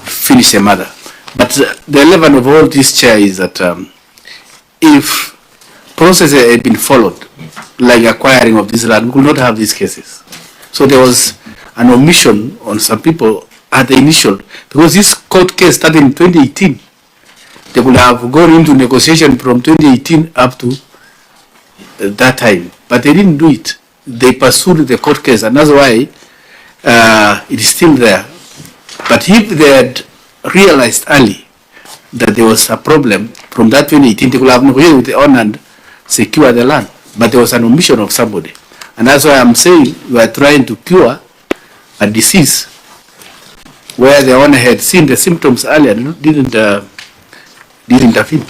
finish the matter. But the level of all this, Chair, is that if processes had been followed, like acquiring of this land, we could not have these cases. So there was an omission on some people at the initial, because this court case started in 2018. They could have gone into negotiation from 2018 up to that time, but they didn't do it. They pursued the court case, and that's why it is still there. But if they had realized early that there was a problem from that 2018, they could have negotiated with the owner and secure the land. But there was an omission of somebody. And that's why I'm saying we are trying to cure a disease where the owner had seen the symptoms earlier and didn't intervene.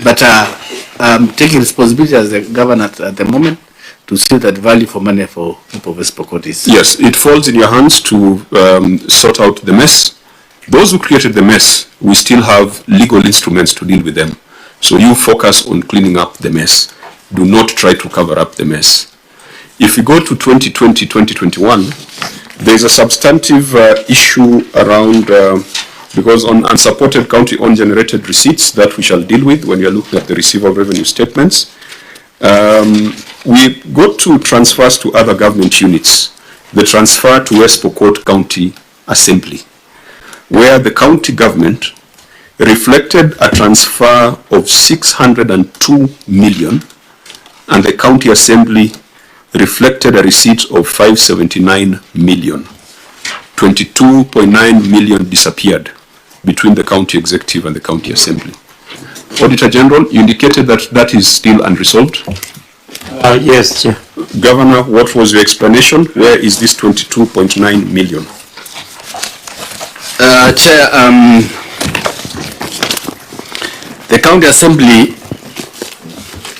But I'm taking responsibility as the governor at the moment to see that value for money for people of West Pokot is. Yes, it falls in your hands to sort out the mess. Those who created the mess, we still have legal instruments to deal with them. So you focus on cleaning up the mess. Do not try to cover up the mess. If we go to 2020-2021, there's a substantive issue around, because on unsupported county-owned generated receipts that we shall deal with when you're looking at the receivable revenue statements. We go to transfers to other government units. The transfer to West Pokot County Assembly, where the county government reflected a transfer of 602 million and the county assembly reflected a receipt of 579 million. 22.9 million disappeared between the county executive and the county assembly. Auditor General, you indicated that that is still unresolved. Yes, Chair. Governor, what was your explanation? Where is this 22.9 million? Chair, the county assembly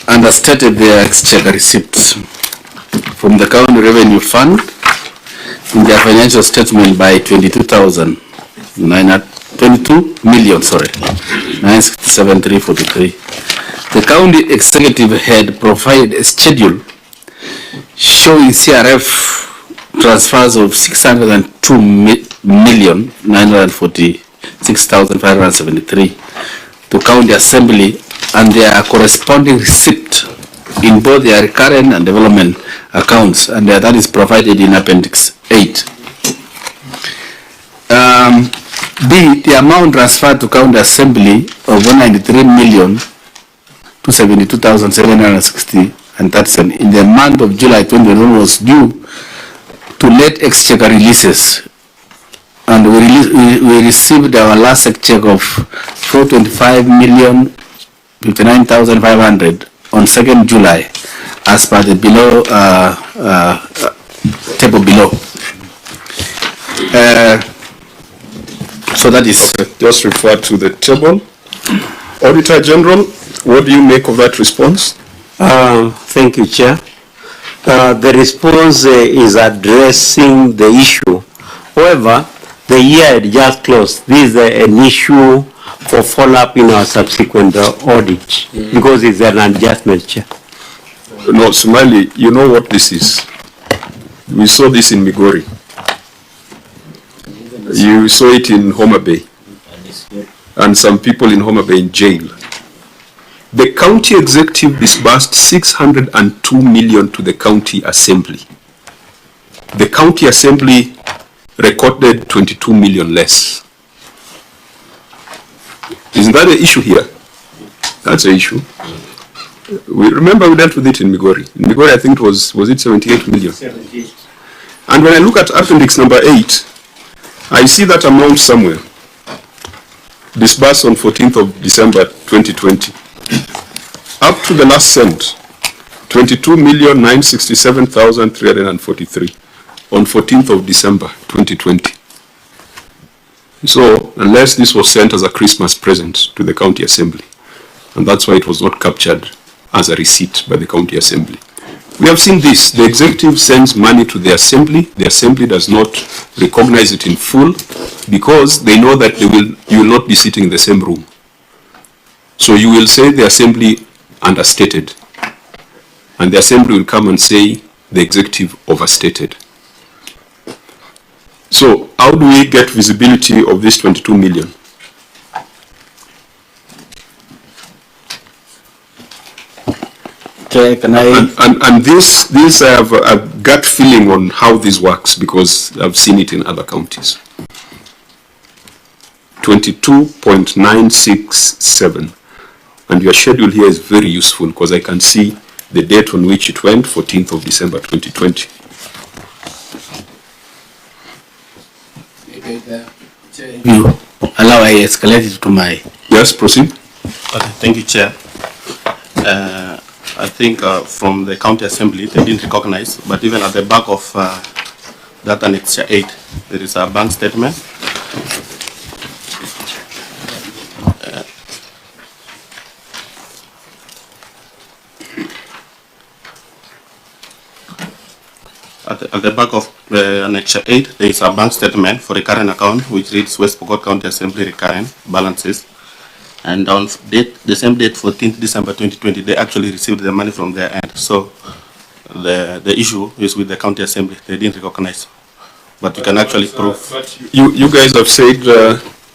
understated their exchequer receipts from the county revenue fund in their financial statement by 22 million, 967,343. The county executive had provided a schedule showing CRF transfers of 602,946,573 to county assembly and their corresponding receipt in both their recurrent and development accounts, and that is provided in Appendix 8. B, the amount transferred to county assembly of 193,272,760 and 30 cents in the month of July 2021 was due to late exchequer releases, and we received our last check of 425,059,500 on 2nd July as per the below table below. So that is just referred to the table. Auditor General, what do you make of that response? Thank you, Chair. The response is addressing the issue. However, the year had just closed. This is an issue for follow-up in our subsequent audit because it's an adjustment, Chair. No, Somali, you know what this is. We saw this in Migori. You saw it in Homa Bay. And some people in Homa Bay in jail. The county executive disbursed 602 million to the county assembly. The county assembly recorded 22 million less. Isn't that the issue here? That's the issue. We remember we dealt with it in Migori. In Migori, I think it was it 78 million? 78. And when I look at appendix number 8, I see that amount somewhere. Disbursed on 14th of December 2020. Up to the last cent, 22,967,343 on 14th of December 2020. So, unless this was sent as a Christmas present to the county assembly, and that's why it was not captured as a receipt by the county assembly. We have seen this. The executive sends money to the assembly does not recognize it in full because they know that you will not be sitting in the same room. So you will say the assembly understated, and the assembly will come and say the executive overstated. So how do we get visibility of this 22 million? Can I? And this I have a gut feeling on how this works because I've seen it in other counties. 22.967, and your schedule here is very useful because I can see the date on which it went, 14th of December 2020. You allow I escalate it to my... Yes, proceed. Okay, thank you, Chair. I think from the County Assembly, they didn't recognize, but even at the back of that Annexure 8, there is a bank statement. At the back of Annexure 8, there is a bank statement for the current account, which reads West Pokot County Assembly recurrent balances. And on the same date, 14th December 2020, they actually received the money from their end. So the issue is with the County Assembly. They didn't recognize. But you can actually prove. You guys have said,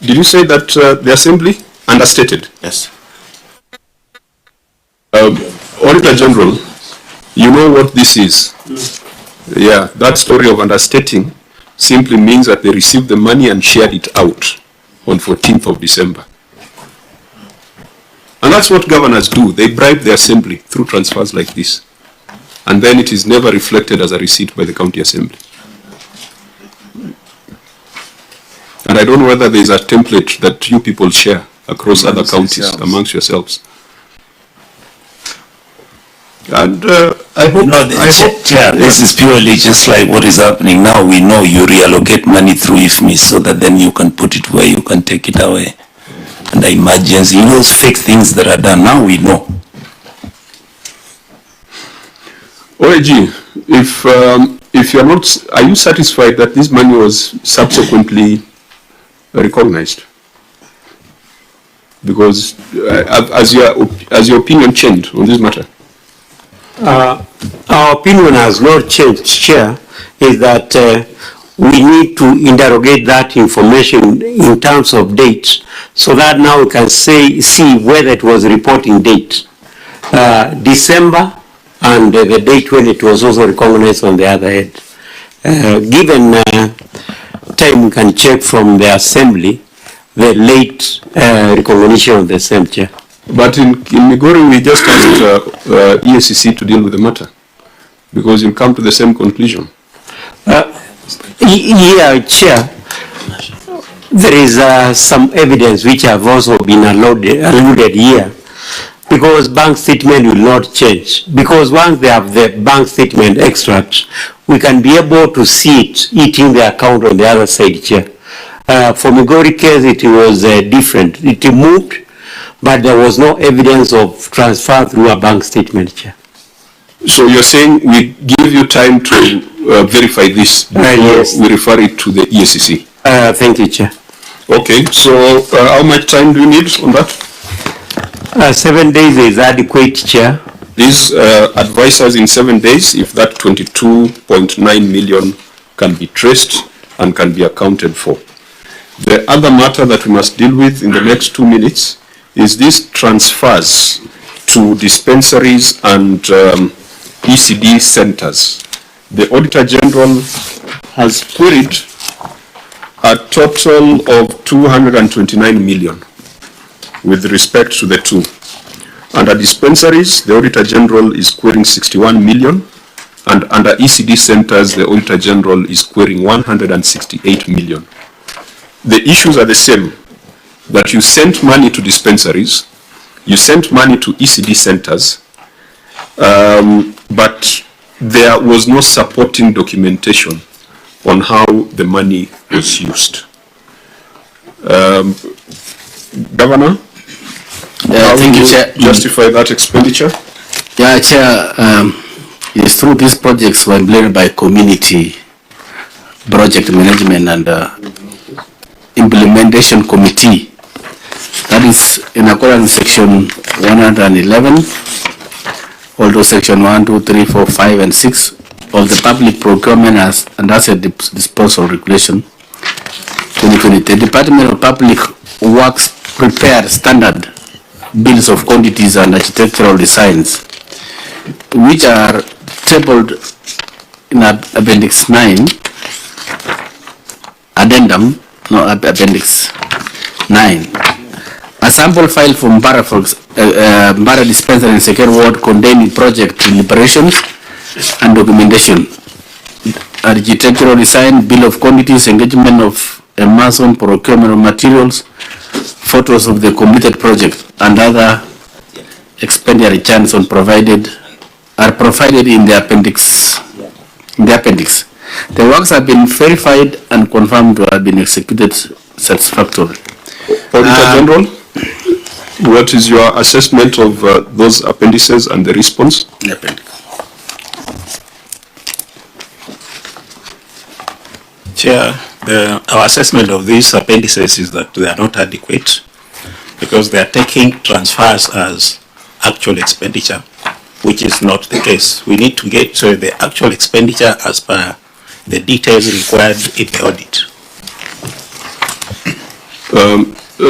did you say that the Assembly understated? Yes. Auditor General, you know what this is? Yeah, that story of understating simply means that they received the money and shared it out on 14th of December. And that's what governors do. They bribe the Assembly through transfers like this. And then it is never reflected as a receipt by the County Assembly. And I don't know whether there is a template that you people share across other counties, amongst yourselves. And I hope... No, this is purely just like what is happening now. We know you reallocate money through IFMI so that then you can put it where you can take it away. And emergency, those fake things that are done, now we know. OAG, if you're not, are you satisfied that this money was subsequently recognized? Because as your opinion changed on this matter? Our opinion has not changed, Chair, is that we need to interrogate that information in terms of dates, so that now we can see whether it was reporting date. December and the date when it was also recognized on the other end. Given time, we can check from the Assembly the late recognition of the same, Chair. But in Migori, we just asked EACC to deal with the matter, because you come to the same conclusion. Yeah, Chair, there is some evidence which have also been alluded here, because bank statement will not change. Because once they have the bank statement extract, we can be able to see it eating the account on the other side, Chair. For Migori case, it was different. It moved, but there was no evidence of transfer through a bank statement, Chair. So you're saying we give you time to verify this before yes. we refer it to the EACC? Thank you, Chair. Okay, so how much time do you need on that? 7 days is adequate, Chair. These advisors in 7 days, if that 22.9 million can be traced and can be accounted for. The other matter that we must deal with in the next 2 minutes is these transfers to dispensaries and ECD centers. The Auditor General has queried a total of 229 million with respect to the two. Under dispensaries, the Auditor General is querying 61 million, and under ECD centers, the Auditor General is querying 168 million. The issues are the same, that you sent money to dispensaries, you sent money to ECD centers, but there was no supporting documentation on how the money was used. Governor, thank you, Chair. Justify that expenditure? Yeah, Chair, it's through these projects were led by community project management and implementation committee. That is in accordance with section 111, although section 1, 2, 3, 4, 5, and 6 of the Public Procurement and Asset Disposal Regulation 2020. The Department of Public Works prepared standard bills of quantities and architectural designs, which are tabled in Appendix 9, Addendum, no, Appendix 9. A sample file from Barra Dispensary and Second Ward containing project deliberations and documentation, architectural design, bill of quantities, engagement of a mason, procurement of materials, photos of the completed project and other expenditure returns are provided in the appendix. The works have been verified and confirmed to have been executed satisfactorily. Auditor General, what is your assessment of those appendices and the response? The appendix. Chair, our assessment of these appendices is that they are not adequate because they are taking transfers as actual expenditure, which is not the case. We need to get the actual expenditure as per the details required in the audit.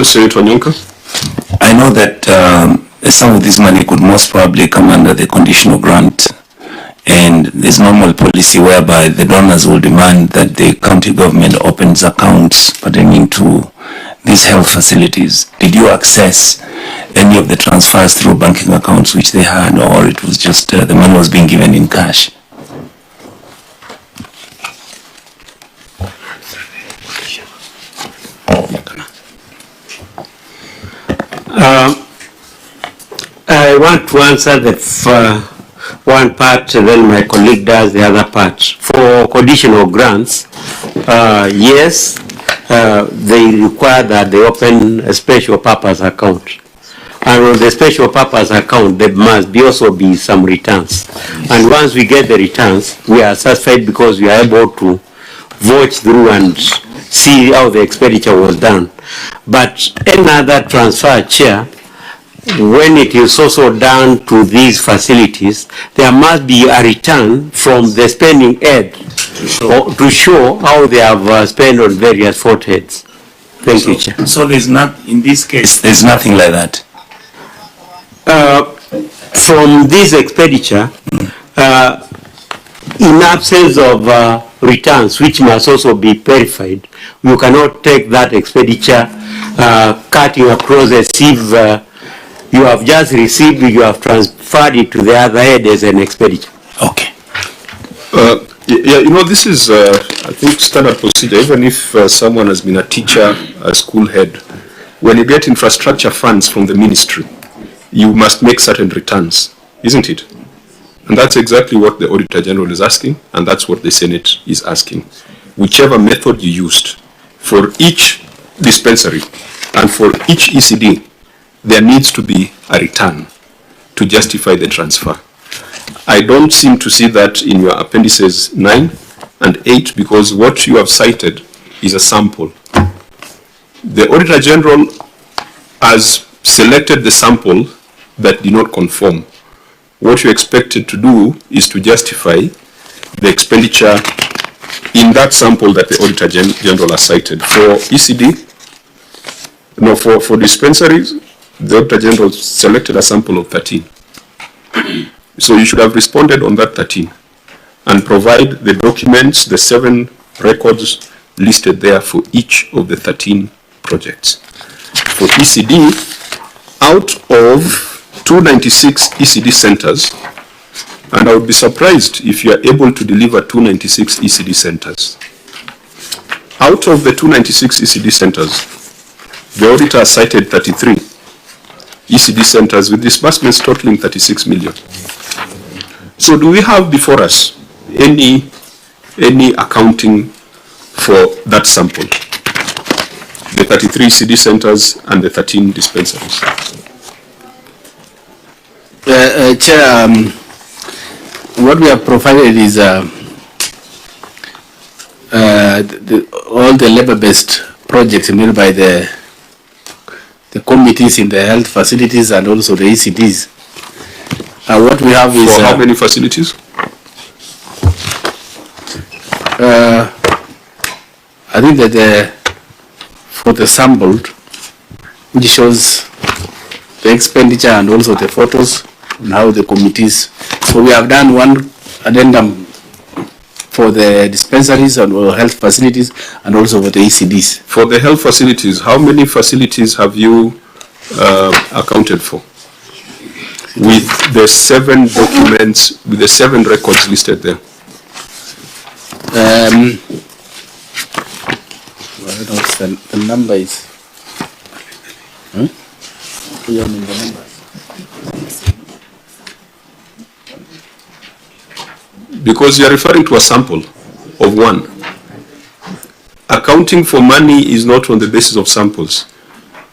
Senator Nyonka? I know that some of this money could most probably come under the conditional grant, and there's normal policy whereby the donors will demand that the county government opens accounts pertaining to these health facilities. Did you access any of the transfers through banking accounts which they had, or it was just the money was being given in cash? I want to answer the one part, and then my colleague does the other part. For conditional grants, yes, they require that they open a special purpose account. And on the special purpose account, there must also be some returns. And once we get the returns, we are satisfied because we are able to watch through and see how the expenditure was done. But any other transfer, Chair, when it is also done to these facilities, there must be a return from the spending head to show how they have spent on various fault heads. Thank you, Chair. So there's not, in this case, there's nothing like that? From this expenditure, in absence of returns, which must also be verified, you cannot take that expenditure cutting across as if you have just received, you have transferred it to the other head as an expenditure. Okay. Yeah, you know, this is, I think, standard procedure. Even if someone has been a teacher, a school head, when you get infrastructure funds from the ministry, you must make certain returns, isn't it? And that's exactly what the Auditor General is asking, and that's what the Senate is asking. Whichever method you used, for each dispensary and for each ECD, there needs to be a return to justify the transfer. I don't seem to see that in your appendices 9 and 8, because what you have cited is a sample. The Auditor General has selected the sample that did not conform. What you expected to do is to justify the expenditure in that sample that the Auditor General has cited. For ECD, no, for dispensaries, the Auditor General selected a sample of 13. So you should have responded on that 13 and provide the documents, the 7 records listed there for each of the 13 projects. For ECD, out of 296 ECD centers, and I would be surprised if you are able to deliver 296 ECD centers. Out of the 296 ECD centers, the auditor cited 33 ECD centers with disbursements totaling 36 million. So do we have before us any accounting for that sample? The 33 ECD centers and the 13 dispensaries? Chair, what we have provided is all the labor-based projects made by the committees in the health facilities and also the ECDs. What we have is... For how many facilities? I think that for the sampled, which shows the expenditure and also the photos and how the committees. So we have done one addendum for the dispensaries and health facilities and also for the ECDs. For the health facilities, how many facilities have you accounted for? With the 7 documents, with the 7 records listed there? I don't know, the number is... Because you are referring to a sample of one. Accounting for money is not on the basis of samples.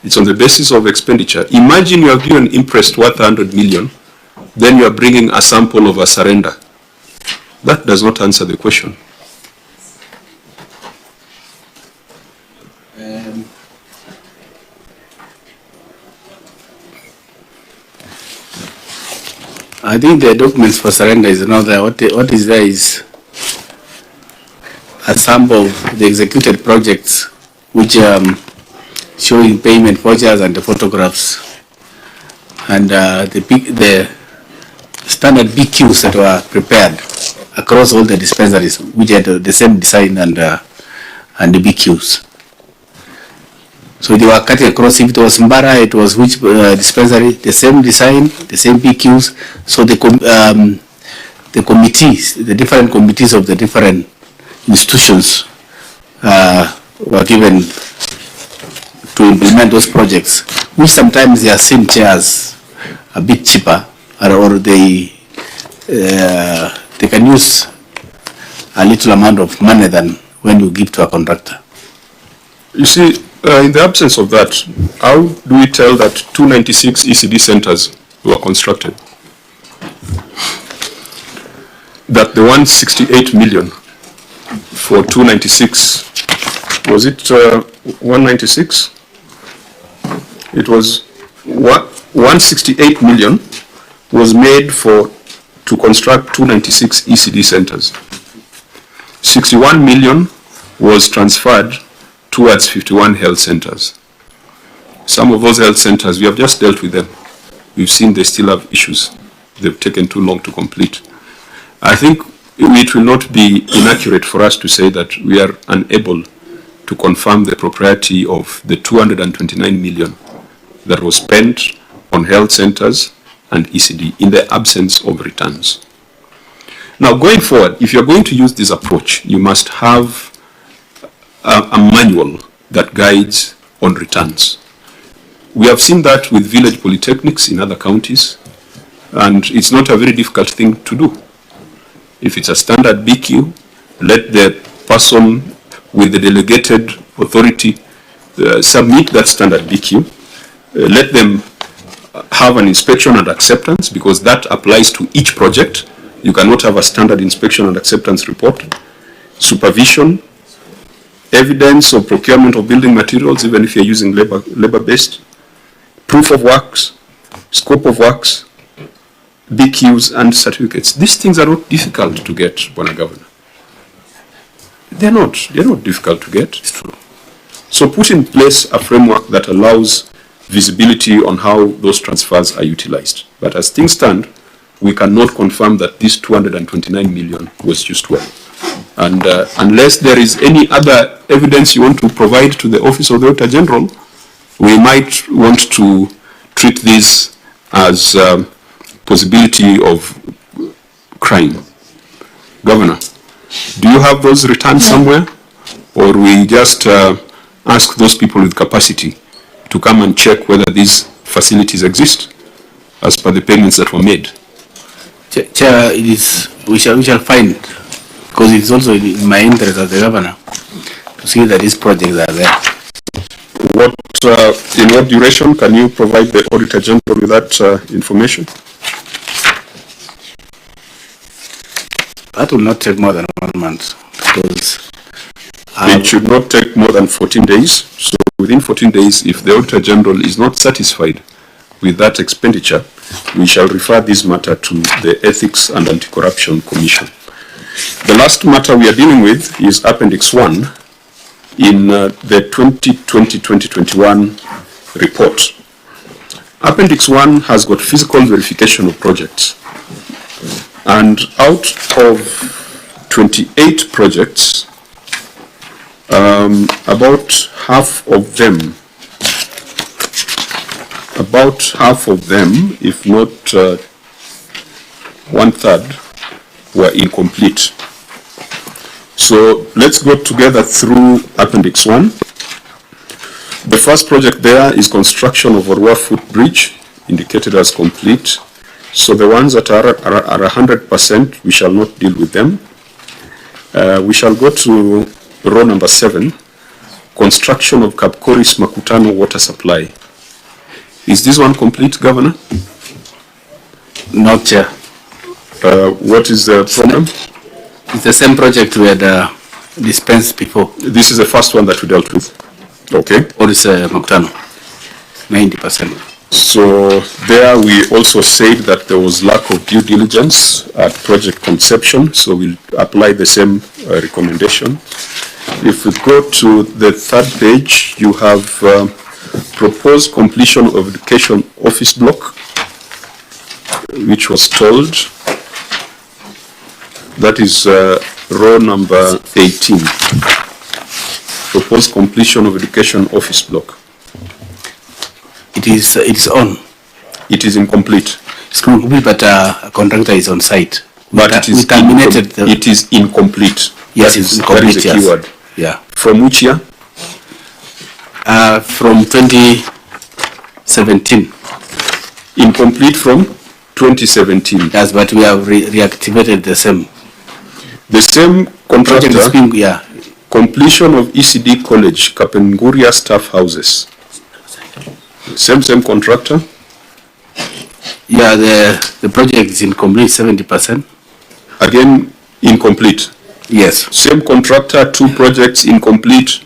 It's on the basis of expenditure. Imagine you have given interest worth 100 million, then you are bringing a sample of a surrender. That does not answer the question. I think the documents for surrender is not there. What is there is a sample of the executed projects which showing payment vouchers and the photographs and the standard BQs that were prepared across all the dispensaries which had the same design and the BQs. So they were cutting across. If it was Mbara, it was which dispensary, the same design, the same BQs. So the committees, the different committees of the different institutions were given to implement those projects, which sometimes they are same chairs a bit cheaper, or they can use a little amount of money than when you give to a contractor. You see, in the absence of that, how do we tell that 296 ECD centers were constructed? That the 168 million for 296, was it 196? It was 168 million was made to construct 296 ECD centers. 61 million was transferred towards 51 health centers. Some of those health centers, we have just dealt with them. We've seen they still have issues. They've taken too long to complete. I think it will not be inaccurate for us to say that we are unable to confirm the propriety of the 229 million that was spent on health centers and ECD in the absence of returns. Now, going forward, if you're going to use this approach, you must have a manual that guides on returns. We have seen that with village polytechnics in other counties, and it's not a very difficult thing to do. If it's a standard BQ, let the person with the delegated authority submit that standard BQ. Let them have an inspection and acceptance, because that applies to each project. You cannot have a standard inspection and acceptance report. Supervision, evidence of procurement of building materials, even if you're using labor-based, proof of works, scope of works, BQs and certificates. These things are not difficult to get, Bwana Governor. They're not difficult to get. It's true. So put in place a framework that allows visibility on how those transfers are utilized. But as things stand, we cannot confirm that this 229 million was used well. And unless there is any other evidence you want to provide to the Office of the Auditor General, we might want to treat this as possibility of crime. Governor, do you have those returns somewhere? Or we just ask those people with capacity to come and check whether these facilities exist as per the payments that were made? Chair, we shall find, because it's also in my interest as the governor to see that these projects are there. In what duration can you provide the Auditor General with that information? That will not take more than 1 month, because it should not take more than 14 days. So within 14 days, if the Auditor General is not satisfied with that expenditure, we shall refer this matter to the Ethics and Anti-Corruption Commission. The last matter we are dealing with is Appendix 1 in the 2020-2021 report. Appendix 1 has got physical verification of projects. And out of 28 projects, about half of them, if not 1/3, were incomplete. So let's go together through Appendix 1. The first project there is construction of Orwa footbridge, indicated as complete. So the ones that are 100%, we shall not deal with them. We shall go to row number 7, construction of Kapkoris Makutano water supply. Is this one complete, Governor? Not, Chair. What is the problem? It's the same project we had dispensed before. This is the first one that we dealt with. Okay. Or is Makutano, 90%. So there we also said that there was lack of due diligence at project conception, so we'll apply the same recommendation. If we go to the third page, you have proposed completion of education office block, which was told. That is row number 18. Proposed completion of education office block. It is on. It is incomplete. It's complete, but a contractor is on site. But it is terminated. It is incomplete. Yes, it's incomplete. That is the keyword. Yeah. From which year? From 2017. Incomplete from 2017. Yes, but we have reactivated the same. The same contractor. Yeah. Completion of ECD College, Kapenguria staff houses. Same contractor? Yeah, the project is incomplete, 70%. Again, incomplete? Yes. Same contractor, 2 projects, incomplete.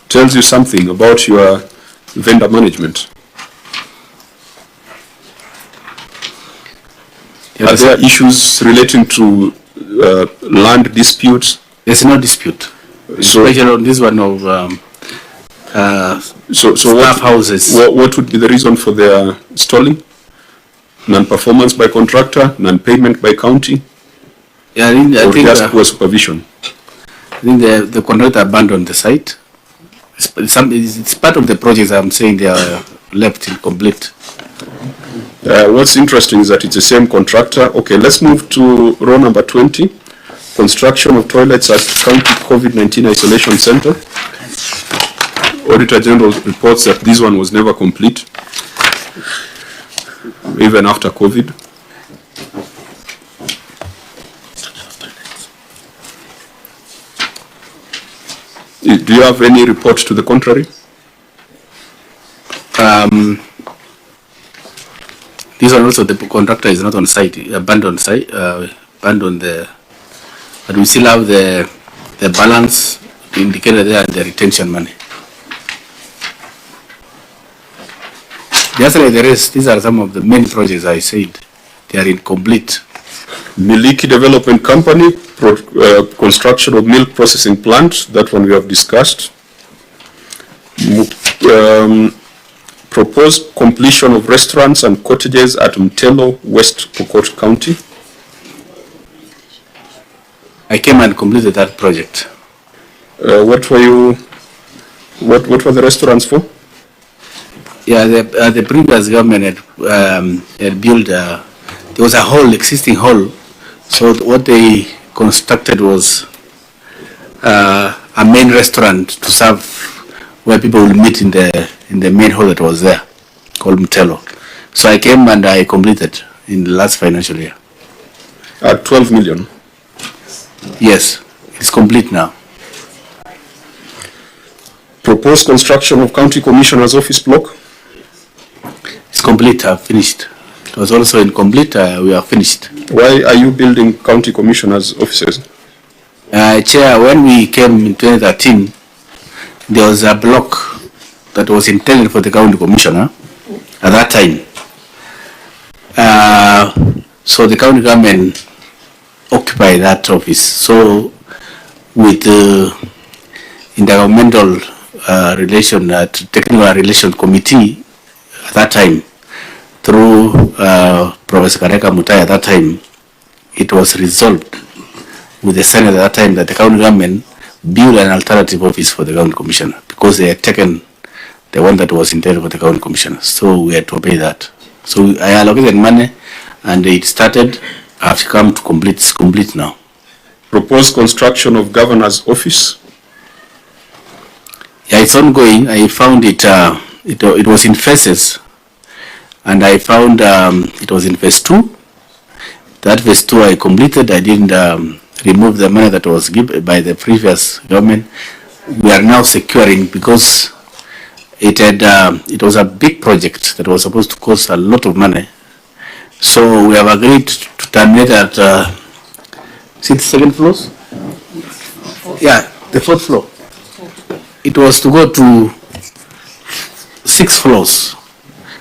Tells you something about your vendor management. Are there issues relating to land disputes? There's no dispute. So, especially on this one of staff houses. What would be the reason for their stalling? Non-performance by contractor, non-payment by county? Yeah, I think just poor supervision? I think the contractor abandoned the site. It's part of the projects I'm saying they are left incomplete. What's interesting is that it's the same contractor. Okay, let's move to row number 20. Construction of toilets at County COVID-19 Isolation Center. Auditor General reports that this one was never complete, even after COVID. Do you have any report to the contrary? This one also, the contractor is not on site, abandoned site, abandoned the, but we still have the balance indicated there and the retention money. Just like the rest, these are some of the main projects I said. They are incomplete. Miliki Development Company, construction of milk processing plant, that one we have discussed. Proposed completion of restaurants and cottages at Mtelo, West Pokot County. I came and completed that project. What were the restaurants for? Yeah, the previous government had built, there was a hall, existing hall. So what they constructed was a main restaurant to serve where people will meet in the main hall that was there, called Mtelo. So I came and I completed in the last financial year. At 12 million? Yes, it's complete now. Proposed construction of County Commissioner's office block? It's complete, I've finished. It was also incomplete, we are finished. Why are you building County Commissioner's offices? Chair, when we came in 2013, there was a block that was intended for the County Commissioner at that time. So the county government occupied that office. So with the intergovernmental technical relation committee at that time, through Professor Kareka Mutai at that time, it was resolved with the Senate at that time that the county government build an alternative office for the county commissioner because they had taken the one that was intended for the county commissioner. So we had to obey that. So I allocated money and it started. I've come to complete. It's complete now. Proposed construction of governor's office? Yeah, it's ongoing. I found it, it was in phases. And I found it was in phase 2. That phase 2 I completed. I didn't remove the money that was given by the previous government. We are now securing because it was a big project that was supposed to cost a lot of money. So we have agreed to terminate at, is it the second floor? Yeah, the 4th floor. It was to go to 6 floors.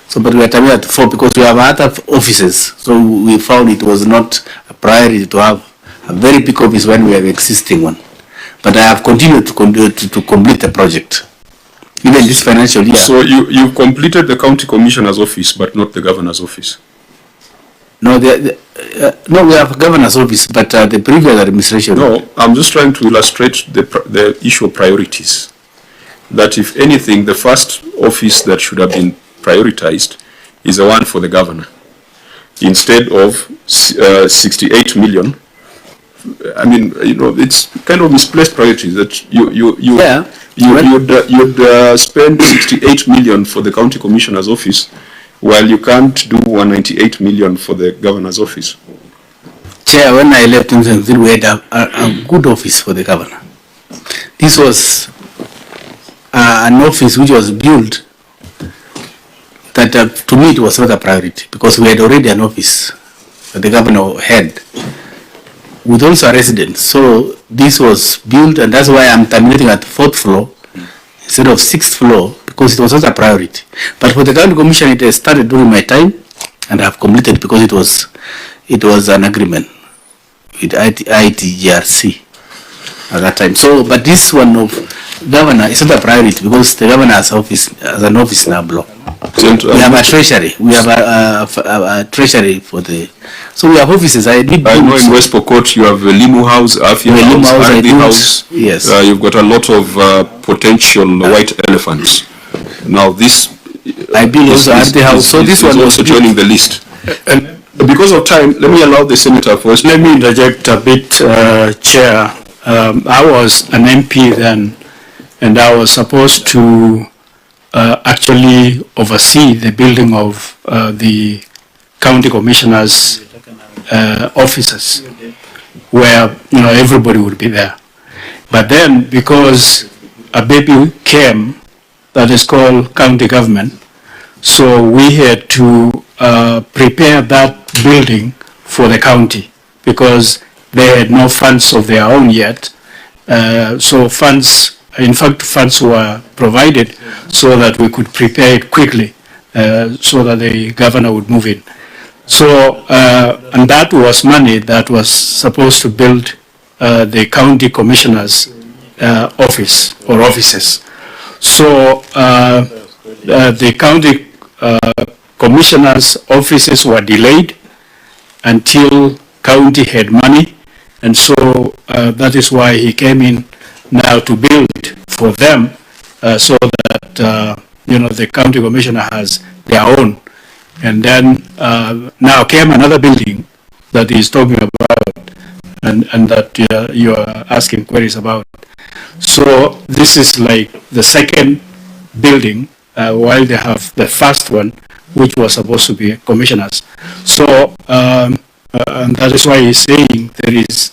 So, but we are terminating at 4 because we have other offices. So we found it was not a priority to have a very big office when we have existing one. But I have continued to complete the project, even this financial year. So you completed the county commissioner's office, but not the governor's office? No, no, we have governor's office, but the previous administration. No, I'm just trying to illustrate the issue of priorities. That if anything, the first office that should have been prioritized is the one for the governor. Instead of 68 million, I mean, you know, it's kind of misplaced priorities that you'd spend 68 million for the county commissioner's office, while you can't do 198 million for the governor's office. Chair, when I left, we had a good office for the governor. This was an office which was built that to me it was not a priority because we had already an office that the governor had with also a residence. So this was built, and that's why I'm terminating at the 4th floor instead of 6th floor, because it was not a priority. But for the county commission, it started during my time, and I have completed because it was an agreement with ITGRC at that time. So, but this one of governor is not a priority because the governor has an office in our block. We have a treasury. We have a treasury for the. So we have offices. I know in West Pokot you have a Limu House, Afia House, RD House. Yes. You've got a lot of potential white elephants. Now this. I build also RD House. So this one also joining the list. And because of time, let me allow the senator first. Let me interject a bit, Chair. I was an MP then, and I was supposed to actually oversee the building of the county commissioners' offices, where everybody would be there. But then, because a baby came that is called county government, so we had to prepare that building for the county because they had no funds of their own yet. So funds were provided so that we could prepare it quickly so that the governor would move in. So, and that was money that was supposed to build the county commissioner's office or offices. So the county commissioner's offices were delayed until county had money, and so that is why he came in now to build for them so that the county commissioner has their own. And then now came another building that he's talking about and that you are asking queries about. So this is like the second building while they have the first one, which was supposed to be commissioners. So and that is why he's saying there is